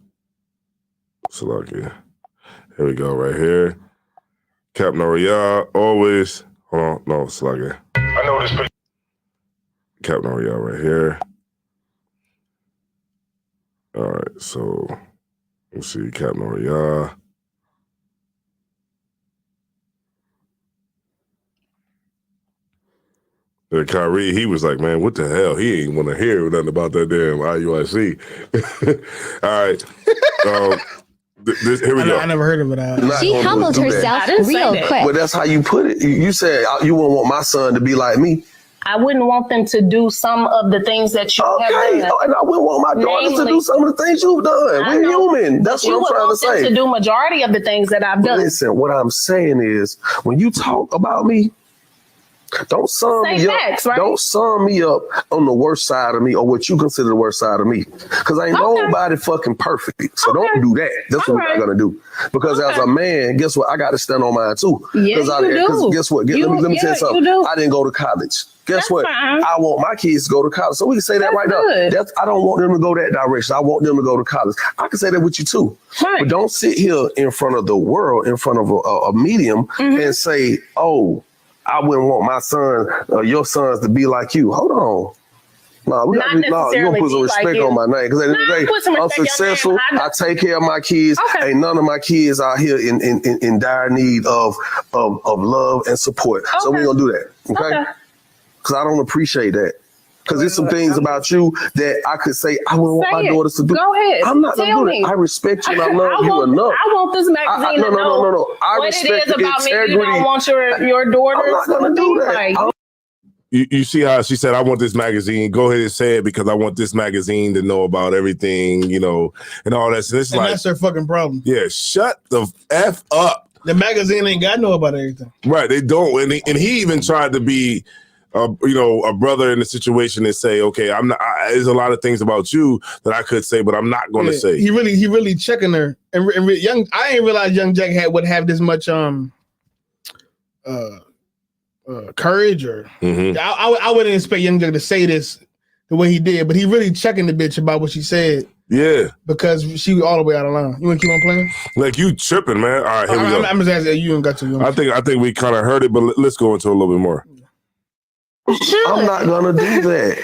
Salakia. Here we go, right here. Cap Noriah, always. Hold on, no, Salakia. I know this. Cap Noriah right here. All right, so let's see, Cap Noriah. Kyrie, he was like, man, what the hell? He ain't want to hear nothing about that damn IUIC. All right. Here we go. I never heard of it. She humbled herself real quick. But that's how you put it. You said you wouldn't want my son to be like me. I wouldn't want them to do some of the things that you have done. And I wouldn't want my daughters to do some of the things you've done. We're human. That's what I'm trying to say. To do majority of the things that I've done. Listen, what I'm saying is, when you talk about me, don't sum me up. Facts, right? Don't sum me up on the worst side of me or what you consider the worst side of me. Because ain't nobody fucking perfect. So don't do that. That's what we're not gonna do. Because as a man, guess what? I got to stand on mine too. Yes, you do. Because guess what? Let me tell you something. I didn't go to college. Guess what? Fine. I want my kids to go to college. So we can say that right now. I don't want them to go that direction. I want them to go to college. I can say that with you too. Right. But don't sit here in front of the world, in front of a medium and say, oh, I wouldn't want my son or your sons to be like you. Hold on. No, you're going to put some respect on my name. Because at the end of the day, I'm successful. I take care of my kids. Okay. Ain't none of my kids out here in dire need of love and support. Okay. So we're going to do that. Okay? Because I don't appreciate that. Because there's some things about you that I could say I wouldn't want my daughters to do. Go ahead. I'm not going to do that. I respect you and I love you enough. I want this magazine to know what it is about me. You don't want your daughters. I'm not going to do that. You see how she said, I want this magazine. Go ahead and say it because I want this magazine to know about everything, you know, and all that. So it's like, that's their fucking problem. Yeah, shut the F up. The magazine ain't got to know about everything. Right, they don't. And he even tried to be, a brother in the situation and say, okay, I'm not. There's a lot of things about you that I could say, but I'm not going to say. He really checking her. And I ain't realized Young Jack would have this much courage or I wouldn't expect Young Jack to say this the way he did, but he really checking the bitch about what she said. Yeah, because she was all the way out of line. You want to keep on playing? Like you tripping, man. All right, here we go. I'm just asking you and got to. I think we kind of heard it, but let's go into a little bit more. I'm not gonna do that.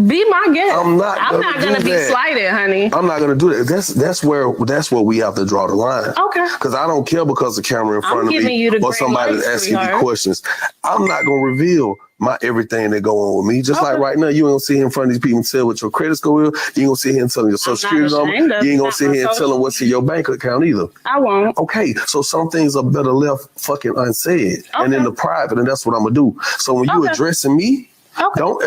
Be my guest. I'm not gonna be slighted, honey. I'm not gonna do that. That's where we have to draw the line. Okay. Because I don't care because the camera in front of me or somebody's asking me questions. I'm not gonna reveal my everything that go on with me. Just like right now, you ain't gonna sit here in front of these people and tell what your credit score is. You ain't gonna sit here and tell them your social security number. You ain't gonna sit here and tell them what's in your bank account either. I won't. Okay, so some things are better left fucking unsaid and in the private, and that's what I'm gonna do. So when you addressing me, don't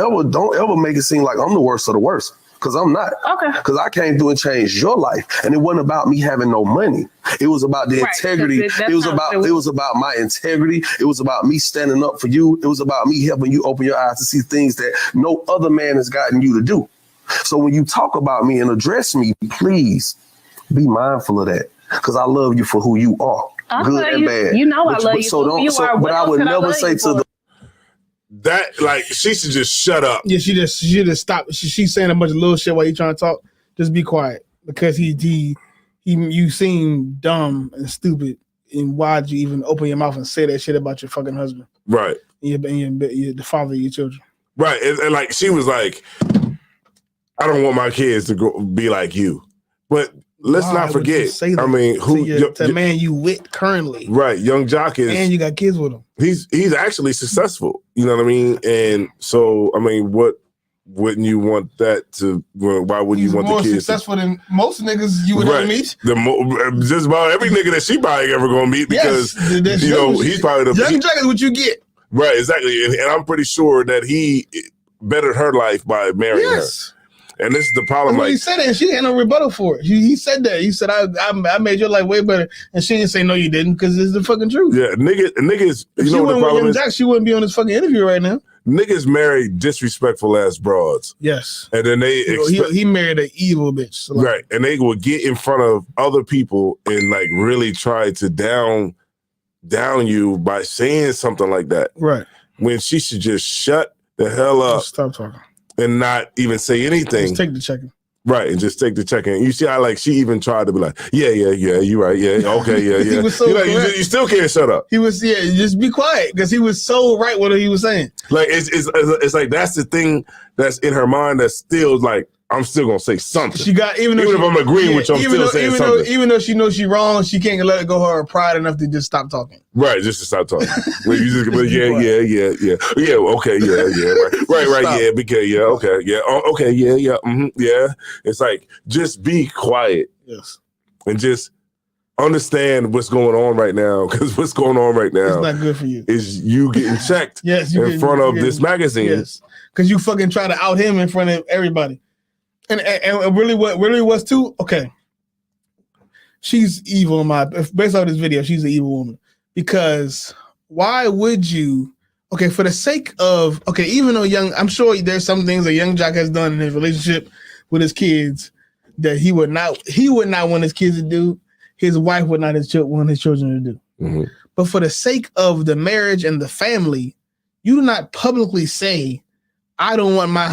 ever make it seem like I'm the worst of the worst. Because I'm not. Okay. Because I came through and changed your life. And it wasn't about me having no money. It was about the integrity. It was about my integrity. It was about me standing up for you. It was about me helping you open your eyes to see things that no other man has gotten you to do. So when you talk about me and address me, please be mindful of that. Because I love you for who you are. Good and bad. You know I love you for who you are. But I would never say to the that, like, she should just shut up. Yeah, she just stop. She's saying a bunch of little shit while you trying to talk. Just be quiet, because you seem dumb and stupid. And why'd you even open your mouth and say that shit about your fucking husband? Right. You're the father of your children. Right. And like, she was like, I don't want my kids to be like you. But let's not forget. I mean, the man you with currently. Right. Young Jock is. And you got kids with him. He's actually successful. You know what I mean? And so, I mean, what wouldn't you want that to? Why wouldn't you want the kids? More successful than most niggas you would ever meet. Just about every nigga that she probably ever gonna meet, because he's probably the Young Jock is what you get. Right, exactly, and I'm pretty sure that he bettered her life by marrying her. And this is the problem. He said it, and she had no rebuttal for it. He said that. He said, "I made your life way better," and she didn't say, "No, you didn't," because it's the fucking truth. Yeah, niggas. If you know what the problem is? Jack, she wouldn't be on this fucking interview right now. Niggas marry disrespectful ass broads. Yes, and then he married an evil bitch. So right, and they will get in front of other people and like really try to down you by saying something like that. Right, when she should just shut the hell up. Just stop talking. And not even say anything. Just take the check-in. Right, and just take the check-in. You see how like she even tried to be like, yeah, you're right, yeah, okay, yeah. He was so you still can't shut up. He was, just be quiet, because he was so right what he was saying. Like it's like that's the thing that's in her mind that's still like, I'm still gonna say something. She got even if I'm agreeing with you, I'm still saying something. Even though she knows she's wrong, she can't let it go her pride enough to just stop talking. Right, just to stop talking. Yeah, okay, right, yeah, because okay, yeah. It's like, just be quiet. Yes, and just understand what's going on right now, because what's going on right now, it's not good for you. Is you getting checked in front of this magazine? Yes, because you fucking try to out him in front of everybody. And really was too, okay. She's evil based on this video, she's an evil woman. Because why would you, for the sake of, even though I'm sure there's some things that Young Jock has done in his relationship with his kids that he would not want his kids to do, his wife would not want his children to do. Mm-hmm. But for the sake of the marriage and the family, you do not publicly say, I don't want my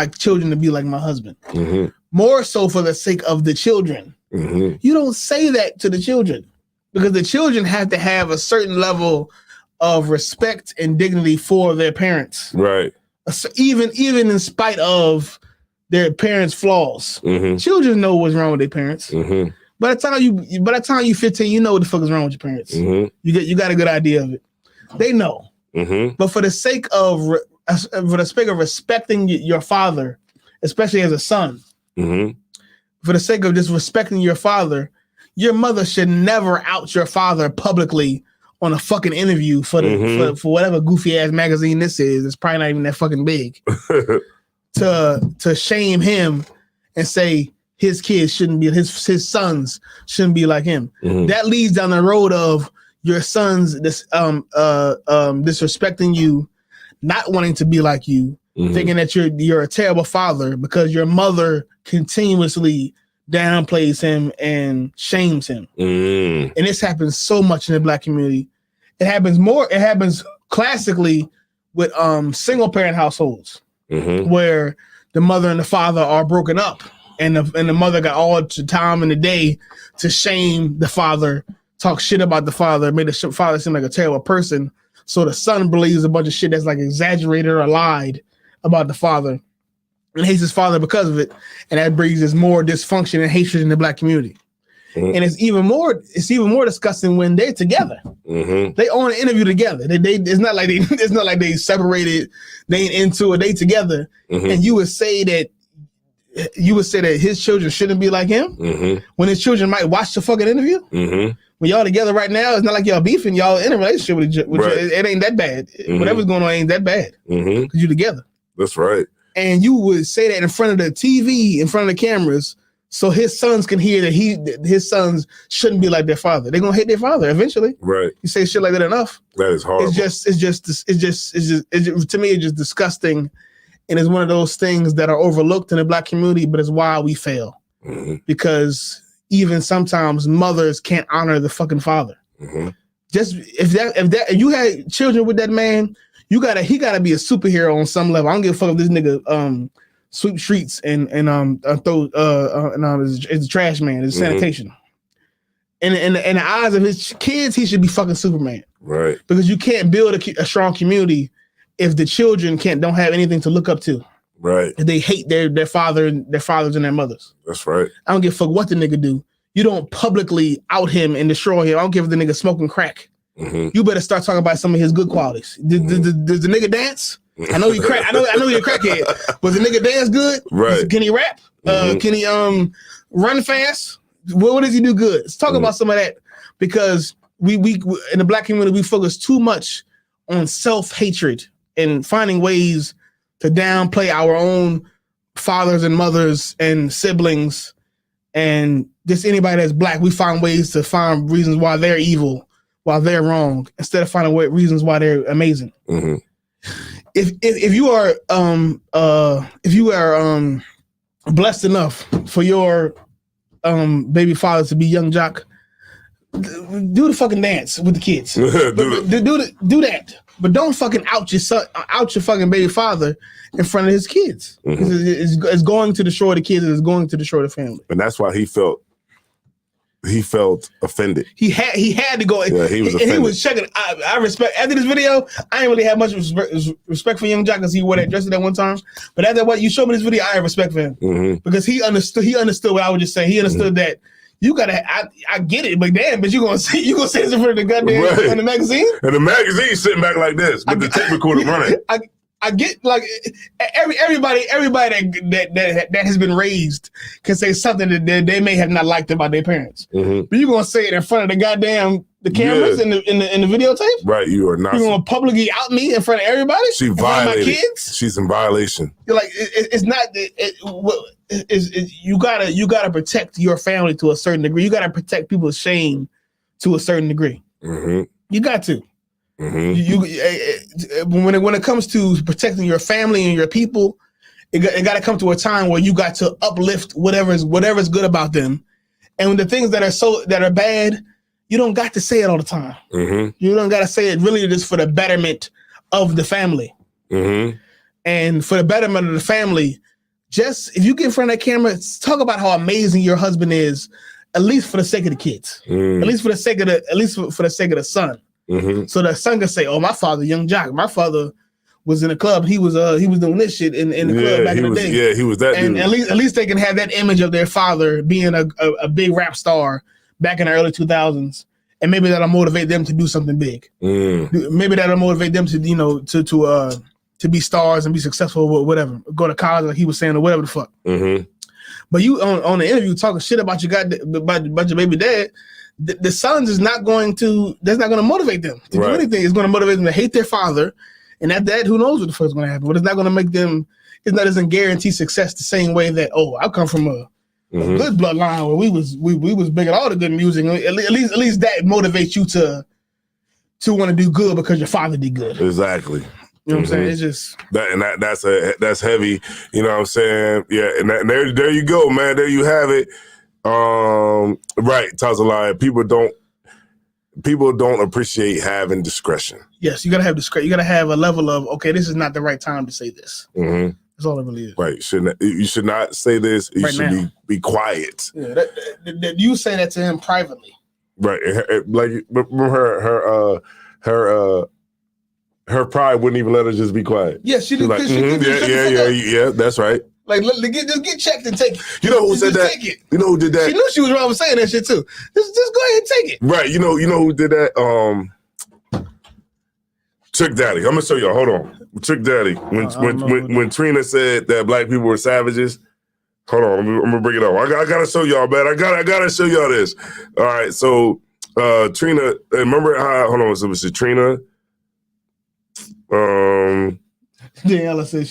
children to be like my husband. Mm-hmm. More so for the sake of the children. Mm-hmm. You don't say that to the children, because the children have to have a certain level of respect and dignity for their parents. Right. Even in spite of their parents' flaws. Mm-hmm. Children know what's wrong with their parents. Mm-hmm. By the time you 15, you know what the fuck is wrong with your parents. Mm-hmm. You got a good idea of it. They know. Mm-hmm. But for the sake of respecting your father, especially as a son, mm-hmm. for the sake of just respecting your father, your mother should never out your father publicly on a fucking interview for whatever goofy ass magazine this is. It's probably not even that fucking big. to shame him and say his kids shouldn't be, his sons shouldn't be like him. Mm-hmm. That leads down the road of your sons disrespecting you, not wanting to be like you, mm-hmm. thinking that you're a terrible father because your mother continuously downplays him and shames him. Mm-hmm. And this happens so much in the Black community. It happens classically with single parent households, mm-hmm. where the mother and the father are broken up, and the mother got all the time in the day to shame the father, talk shit about the father, made the father seem like a terrible person. So the son believes a bunch of shit that's like exaggerated or lied about the father, and hates his father because of it. And that brings us more dysfunction and hatred in the Black community. Mm-hmm. And it's even more disgusting when they're together. Mm-hmm. They own an interview together. It's not like they separated, they ain't into it, they together. Mm-hmm. And you would say that his children shouldn't be like him, mm-hmm. when his children might watch the fucking interview. Mm-hmm. When y'all together right now, it's not like y'all beefing, y'all in a relationship with right. it ain't that bad. Mm-hmm. Whatever's going on ain't that bad, because mm-hmm. you together. That's right. And you would say that in front of the TV, in front of the cameras, so his sons can hear that his sons shouldn't be like their father. They're gonna hate their father eventually. Right. You say shit like that enough. That is horrible. It's just to me, it's just disgusting. And it's one of those things that are overlooked in the Black community, but it's why we fail. because even sometimes mothers can't honor the fucking father. Just if you had children with that man, he gotta be a superhero on some level. I don't give a fuck if this nigga sweep streets and throw is a trash man, is sanitation. In the eyes of his kids, he should be fucking Superman. Right. Because you can't build a strong community if the children don't have anything to look up to. Right. If they hate their fathers and their mothers. That's right. I don't give a fuck what the nigga do. You don't publicly out him and destroy him. I don't care if the nigga smoking crack. You better start talking about some of his good qualities. Does the nigga dance? I know he crack. I know he a crackhead. But the nigga dance good? Right. Can he rap? Can he run fast? What does he do good? Let's talk about some of that, because we in the black community, we focus too much on self-hatred and finding ways to downplay our own fathers and mothers and siblings and just anybody that's black. We find ways to find reasons why they're evil, why they're wrong, instead of finding reasons why they're amazing. If you are blessed enough for your baby father to be Young Jock, do the fucking dance with the kids. do that, but don't fucking out your fucking baby father in front of his kids. It's going to destroy the kids, and it's going to destroy the family. And that's why he felt offended. He had to go. Yeah, he was offended. He was checking. I respect. After this video, I ain't really have much respect for Young Jock because he wore that dress at that one time. But after what you showed me this video, I have respect for him because he understood. He understood what I was just saying. He understood that you gotta. I get it, but damn, but you gonna say this in front of the goddamn in the magazine? And the magazine sitting back like this with the tape recorder running. I get like everybody that has been raised can say something that they may have not liked about their parents, but you gonna say it in front of the goddamn cameras in the videotape, right? You are not. You gonna publicly out me in front of everybody? She violated. My kids? She's in violation. You're like it's not. You gotta protect your family to a certain degree. You gotta protect people's shame to a certain degree. You got to. When it comes to protecting your family and your people, it got to come to a time where you got to uplift whatever's good about them, and when the things that are bad, you don't got to say it all the time. You don't got to say it. Really, just for the betterment of the family, and for the betterment of the family. Just if you get in front of that camera, talk about how amazing your husband is, at least for the sake of the kids, at least for the sake of the son. So the son can say, "Oh, my father, Young Jock. My father was in a club. He was doing this shit in the club back in the day. Yeah, he was that. And dude. at least they can have that image of their father being a big rap star back in the early 2000s, and maybe that'll motivate them to do something big. Maybe that'll motivate them to to be stars and be successful or whatever. Go to college like he was saying or whatever the fuck. But you on the interview talking shit about about your baby dad. The sons is not going to. That's not going to motivate them to do anything. It's going to motivate them to hate their father, and at that, who knows what the fuck's going to happen? But it's not going to make them. Doesn't guarantee success the same way that I come from a good bloodline where we was big at all the good music. At least that motivates you to want to do good because your father did good. Exactly. You know what I'm saying? It's just that's heavy. You know what I'm saying? Yeah, and there you go, man. There you have it. Right, Tazalai. People don't appreciate having discretion. Yes, you gotta have discretion. You gotta have a level of this is not the right time to say this. That's all it really is. Right. You should not say this. You should be quiet. Yeah, that you say that to him privately. Right. Like her pride wouldn't even let her just be quiet. Yeah, she did. Like, yeah. That's right. Like, just get checked and take it. You know who said that? You know who did that? She knew she was wrong for saying that shit too. Just go ahead and take it. Right. You know who did that? Trick Daddy. I'm gonna show y'all. Hold on. Trick Daddy. When Trina said that black people were savages. Hold on. I'm gonna bring it up. I gotta show y'all, man. I gotta show y'all this. All right. So Trina, remember how? Hold on. So it's Trina. Daniela said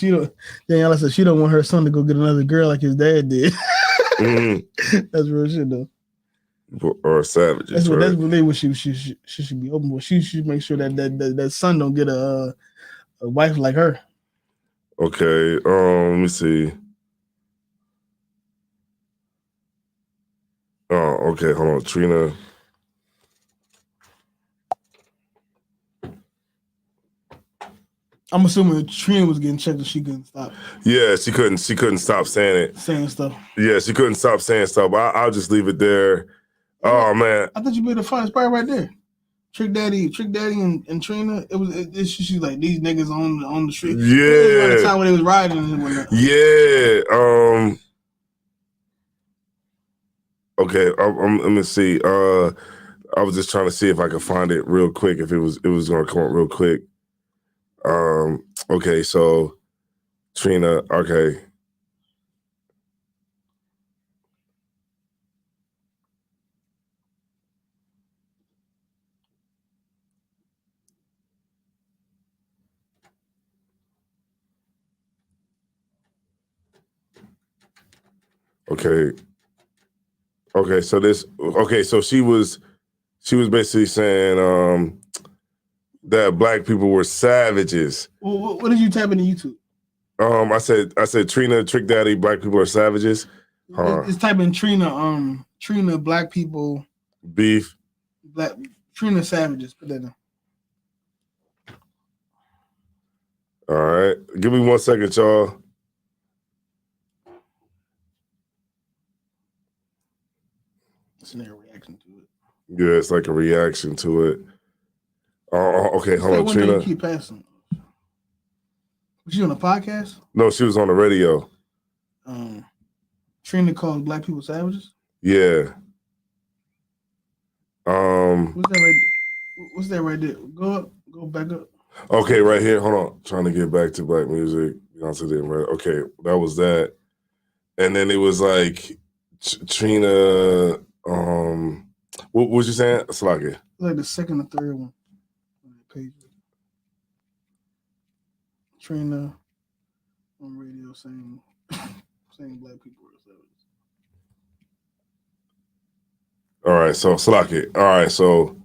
she don't want her son to go get another girl like his dad did. That's real shit though. Or savages. That's really what she should be open with. She should make sure that son don't get a wife like her. Okay. Let me see. Oh, okay. Hold on, Trina. I'm assuming Trina was getting checked and she couldn't stop. Yeah, she couldn't stop saying it. Saying stuff. Yeah, she couldn't stop saying stuff. I'll just leave it there. Oh man, I thought you made the funniest part right there. Trick Daddy, and Trina. She's like these niggas on the street. Yeah, it was the time when they was riding and whatnot. Yeah. Okay. Let me see. I was just trying to see if I could find it real quick. If it was going to come up real quick. Okay. So Trina. Okay. Okay, so she was basically saying that black people were savages. Well, what did you type into YouTube? I said Trina, Trick Daddy, black people are savages. It's typing Trina, Trina, black people, beef, Trina savages. Put that down. All right, give me 1 second, y'all. It's a reaction to it. Yeah, it's like a reaction to it. Okay, hold on, Trina. Keep passing. Was she on a podcast? No, she was on the radio. Trina calls black people savages? Yeah. What's that right there? Go back up. Okay, right here. Hold on. Trying to get back to black music. Beyonce didn't write. Okay, that was that. And then it was like Trina. What was you saying? Sluggy. Like the second or third one. Page. Trina on radio saying black people are savages. All right, so Sluggy. All right, so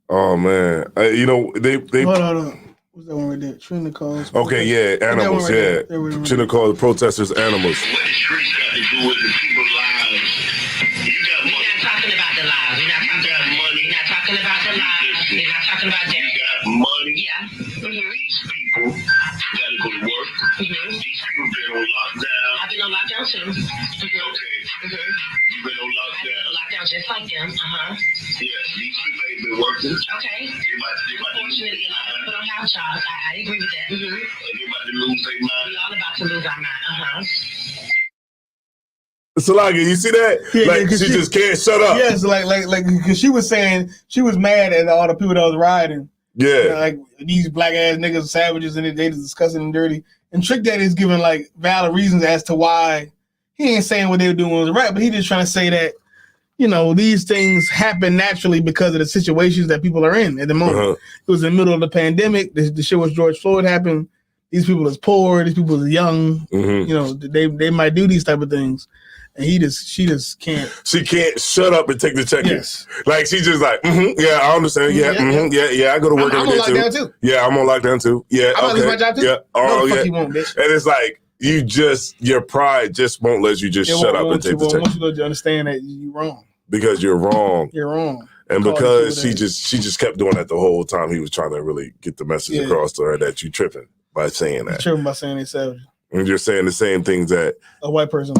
oh man, they Hold on. What's that one right there? Trina calls. Okay, yeah, animals. Yeah, Trina calls protesters animals. What the streets got to do with the people's lives? You got money. We're not talking about the lives. We're not talking about money. We're not talking about the lives. We're not talking about that. You got money. Yeah. These people got to go to work. These people been on lockdown. I've been on lockdown too. Okay. You've been on lockdown. I've been on lockdown just like them. Yeah, these people ain't been working. Okay. Unfortunately, a lot of people don't have jobs. I agree with that. They're about to lose their mind. We're all about to lose our mind. Salagi, you see that? Yeah, like she just can't shut up. Yes, like because she was saying she was mad at all the people that was riding. Yeah, you know, like these black ass niggas are savages and they just disgusting and dirty. And Trick Daddy's giving like valid reasons as to why he ain't saying what they were doing was right, but he just trying to say that, you know, these things happen naturally because of the situations that people are in at the moment. It was in the middle of the pandemic. The shit was George Floyd happened. These people is poor. These people is young. You know, they might do these type of things. And she just can't. She can't shut up and take the check. Yes. Like she's just like, yeah, I understand. Yeah, yeah, I go to work every day too. Lockdown too. Yeah, I'm on lockdown too. Yeah, I'm gonna lose my job too. Yeah, no, fuck you won't, bitch. And it's like your pride just won't let you just shut up and take the check. I want you to understand that you're wrong. Because you're wrong. You're wrong. And because she just kept doing that the whole time, he was trying to really get the message across to her that you tripping by saying that. You're tripping by saying they savage. And you're saying the same things that a white person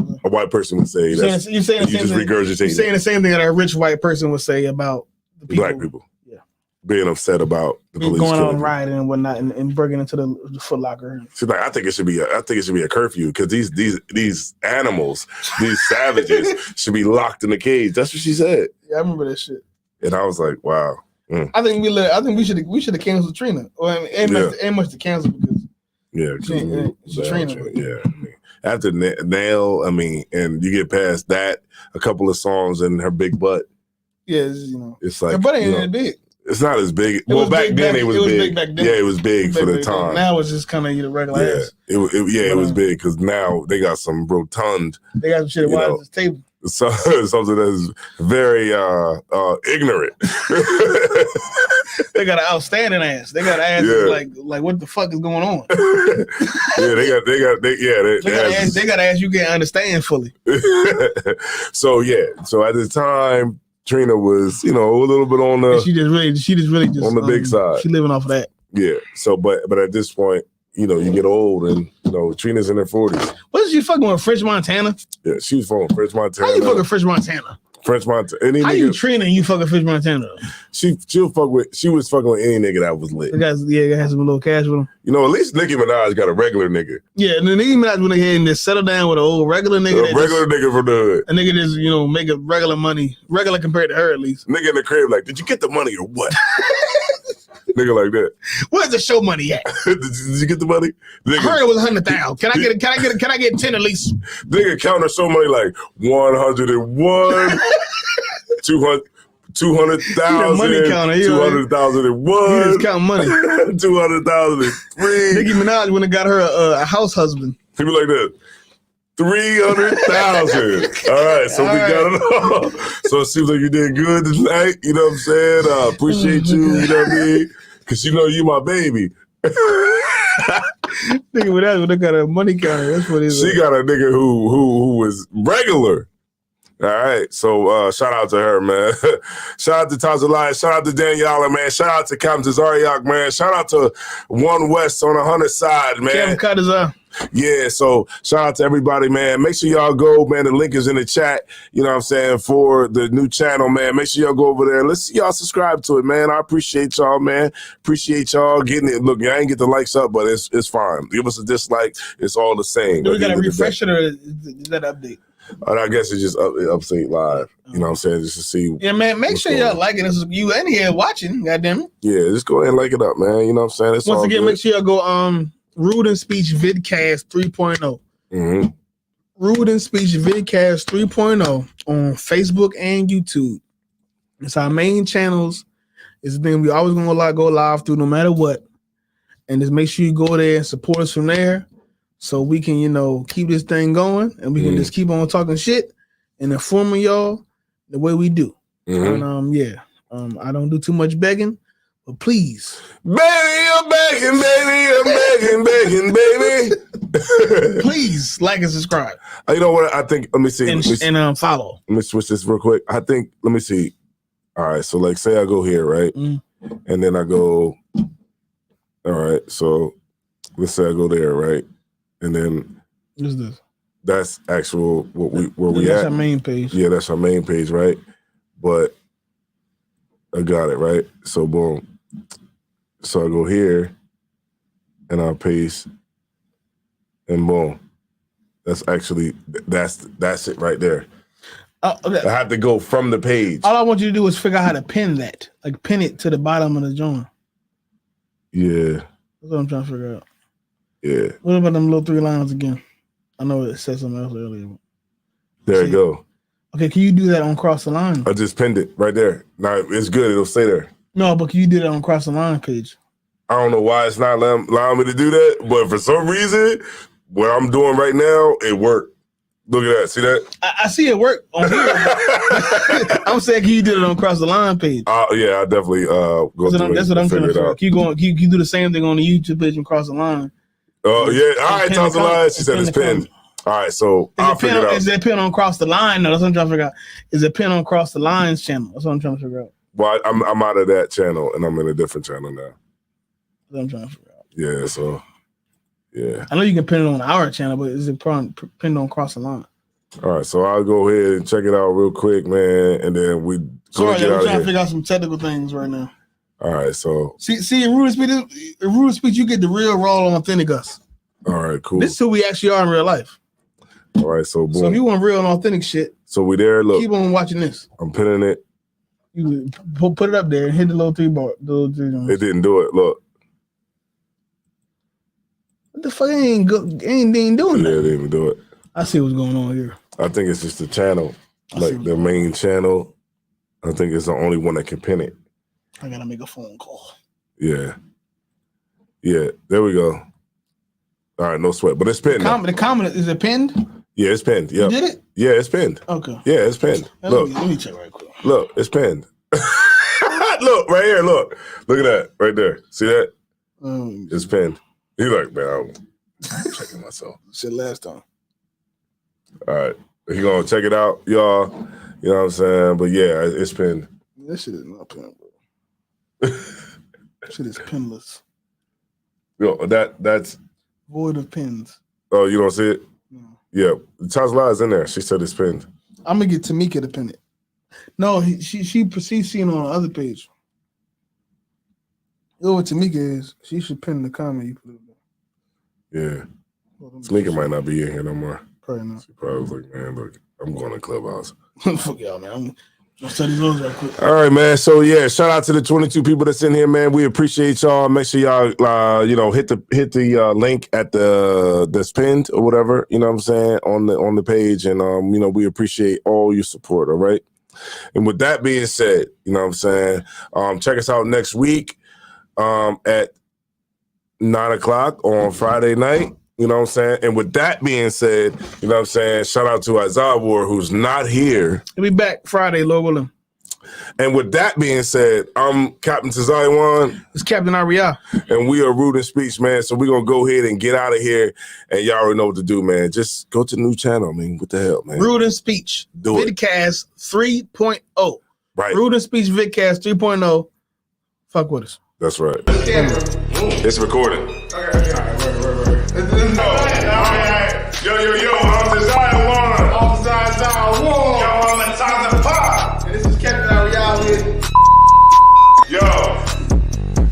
would say. You're saying the same thing. Regurgitating. You're saying the same thing that a rich white person would say about the people. Black people. Yeah. Being upset about the police going out and rioting and whatnot and breaking into the Foot Locker. She's like, I think it should be a curfew because these animals, these savages should be locked in a cage. That's what she said. Yeah, I remember that shit. And I was like, wow. I think we should have canceled Trina. Or ain't much to cancel because she's Trina. Yeah. After Nail, and you get past that, a couple of songs and her big butt. Yeah, it's like her butt ain't that big. It's not as big. Well, back then it was big. Back then. Yeah, it was big for the time. Now it's just kind of your regular ass. It was big because now they got some rotund. They got some shit wide as this table. So, something that's very ignorant. They got an outstanding ass. They got ass like what the fuck is going on? Yeah, they got ass you can't understand fully. So at the time, Trina was, a little bit on the. She just really on the big side. She living off of that. Yeah. So, but at this point, you get old, and Trina's in her 40s. Wasn't she fucking with French Montana? Yeah, she was fucking French Montana. How you fucking French Montana? French Montana. How you Trina and you fucking French Montana? She was fucking with any nigga that was lit. Yeah, has some little cash with him. At least Nicki Minaj got a regular nigga. Yeah, and then Nicki Minaj went ahead and just settle down with an old regular nigga. Nigga from the hood. A nigga just, make a regular money. Regular compared to her at least. Nigga in the crib like, did you get the money or what? Nigga like that. Where's the show money at? Did you get the money? Nigga, I heard it was 100,000. Can I get 10 at least? Nigga counter show money like 101, 200,000, 200,001. He just count money. 200,003. Nicki Minaj when it got her a house husband. He be like that. 300,000. All right, so we got it all. So it seems like you did good tonight. You know what I'm saying? Appreciate you. You know what I mean? Because you my baby. Nigga, with that, when they got a money counter, that's what it is. She got a nigga who was regular. All right, so shout out to her, man. Shout out to Tazaliah. Shout out to Daniela, man. Shout out to Captain Zariak, man. Shout out to One West on 100 side, man. Cam Cutters, Yeah, so shout out to everybody, man. Make sure y'all go, man. The link is in the chat, you know what I'm saying, for the new channel, man. Make sure y'all go over there. Let's see y'all subscribe to it, man. I appreciate y'all, man. Appreciate y'all getting it. Look, I ain't get the likes up, but it's fine. Give us a dislike. It's all the same. Do we got to refresh it or is that update? I guess it's just Upstate Live. You know what I'm saying? Just to see. Yeah, man. Make sure y'all liking this. You in here watching, goddamn it. Yeah, just go ahead and like it up, man. You know what I'm saying? It's Once again, good. make sure y'all go Rude and Speech Vidcast 3.0. Mm-hmm. Rude and Speech Vidcast 3.0 on Facebook and YouTube. It's our main channels. It's the thing we always gonna go live through no matter what. And just make sure you go there and support us from there so we can, keep this thing going and we can just keep on talking shit and informing y'all the way we do. And I don't do too much begging. But please. Baby, I'm begging, baby. Please like and subscribe. You know what? I think, let me see. And follow. Let me switch this real quick. Let me see. All right. So, like, say I go here, right? And then I go, all right. So, let's say I go there, right? And then. What's this? That's actual, where we at. That's our main page. Yeah, that's our main page, right? But I got it, right? So, boom. So I go here and I'll paste and boom. That's it right there. Okay. I have to go from the page. All I want you to do is figure out how to pin that. Like pin it to the bottom of the joint. Yeah. That's what I'm trying to figure out. Yeah. What about them little 3 lines again? I know it said something else earlier. There you go. Okay, can you do that on Cross the Line? I just pinned it right there. Now it's good. It'll stay there. No, but can you do that on Cross the Line page? I don't know why it's not allowing me to do that, but for some reason, what I'm doing right now, it worked. Look at that. See that? I see it work on here. I'm saying, can you do it on Cross the Line page? Yeah, I definitely go through That's what I'm trying to figure out. Can you do the same thing on the YouTube page and Cross the Line? Oh, yeah. All right, Tazaliah. She said it's pinned. All right, so I'll figure it out. Is it pinned on Cross the Line? No, that's what I'm trying to figure out. Is it pinned on Cross the Line's channel? That's what I'm trying to figure out. Well, I'm out of that channel and I'm in a different channel now. That's what I'm trying to figure out. Yeah, so yeah. I know you can pin it on our channel, but is it pinned on Cross the Line? All right, so I'll go ahead and check it out real quick, man, and then we sorry, I'm trying to figure out some technical things right now. All right, so see, in Rude Speech, you get the real, raw, authentic us. All right, cool. This is who we actually are in real life. All right, so boom. So if you want real and authentic shit, so we there. Look, keep on watching this. I'm pinning it. You put it up there and hit the little 3 bar. It didn't do it. Look. What the fuck? Ain't doing that. Yeah, it didn't even do it. I see what's going on here. I think it's just the channel, like the main channel. I think it's the only one that can pin it. I gotta make a phone call. Yeah. Yeah, there we go. All right, no sweat, but it's pinned. The comment, is it pinned? Yeah, it's pinned. Yeah. You did it? Yeah, it's pinned. Okay. Yeah, it's pinned. Look. Let me check right quick. Look, it's pinned. Look, right here, look. Look at that, right there. See that? It's pinned. He's like, man, I'm checking myself. Shit last time. All right. You gonna check it out, y'all. You know what I'm saying? But yeah, it's pinned. This shit is not pinned, bro. Shit is pinless. Yo, that's void of pins. Oh, you don't see it? No. Yeah. Tazla is in there. She said it's pinned. I'm gonna get Tamika to pin it. No, she's seen on the other page. You know what Tamika is? She should pin the comment you put up there. Yeah. Tamika might not be in here no more. Probably not. She probably was like, man, look, I'm going to Clubhouse. Fuck y'all, man. I'm gonna study those right quick. All right, man. So yeah, shout out to the 22 people that's in here, man. We appreciate y'all. Make sure y'all, hit the link at that's pinned or whatever. You know what I'm saying on the page, and we appreciate all your support. All right. And with that being said, you know what I'm saying, check us out next week at 9:00 on Friday night. You know what I'm saying? And with that being said, you know what I'm saying, shout out to Isaiah Ward, who's not here. He'll be back Friday, Lord willing. And with that being said, I'm Captain Tazayawan. It's Captain Ariel. And we are Rude and Speech, man. So we're going to go ahead and get out of here. And y'all already know what to do, man. Just go to the new channel, man. What the hell, man? Rude and Speech. Do it. Vidcast 3.0. Right. Rude and Speech Vidcast 3.0. Fuck with us. That's right. It's recording. Yo, I'm Tazayawan. Yo, I'm the Taza Pop. And this is Captain Ariel here. Yo,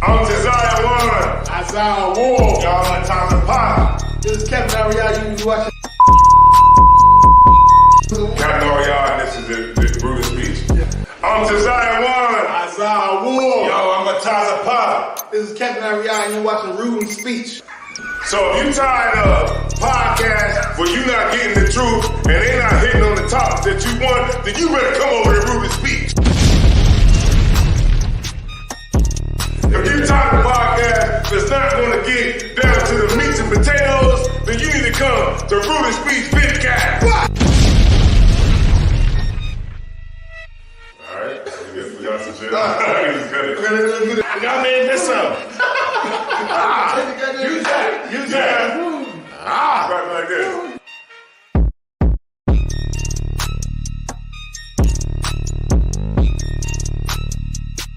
I'm Tazayawan. Isaiah Ward. Yo, I'm the Taza Pop. This is Captain Ariel. You watching Captain Ariel, and this is the Rude Speech. I'm Tazayawan. Isaiah Ward. Yo, I'm a Taza Pop. This is Captain Ariel, and you're watching Rude and Speech. So if you tired of podcasts where you not getting the truth and they not hitting on the topics that you want, then you better come over to Rude and Speech. If you tired of podcasts that's not going to get down to the meats and potatoes, then you need to come to Rude and Speech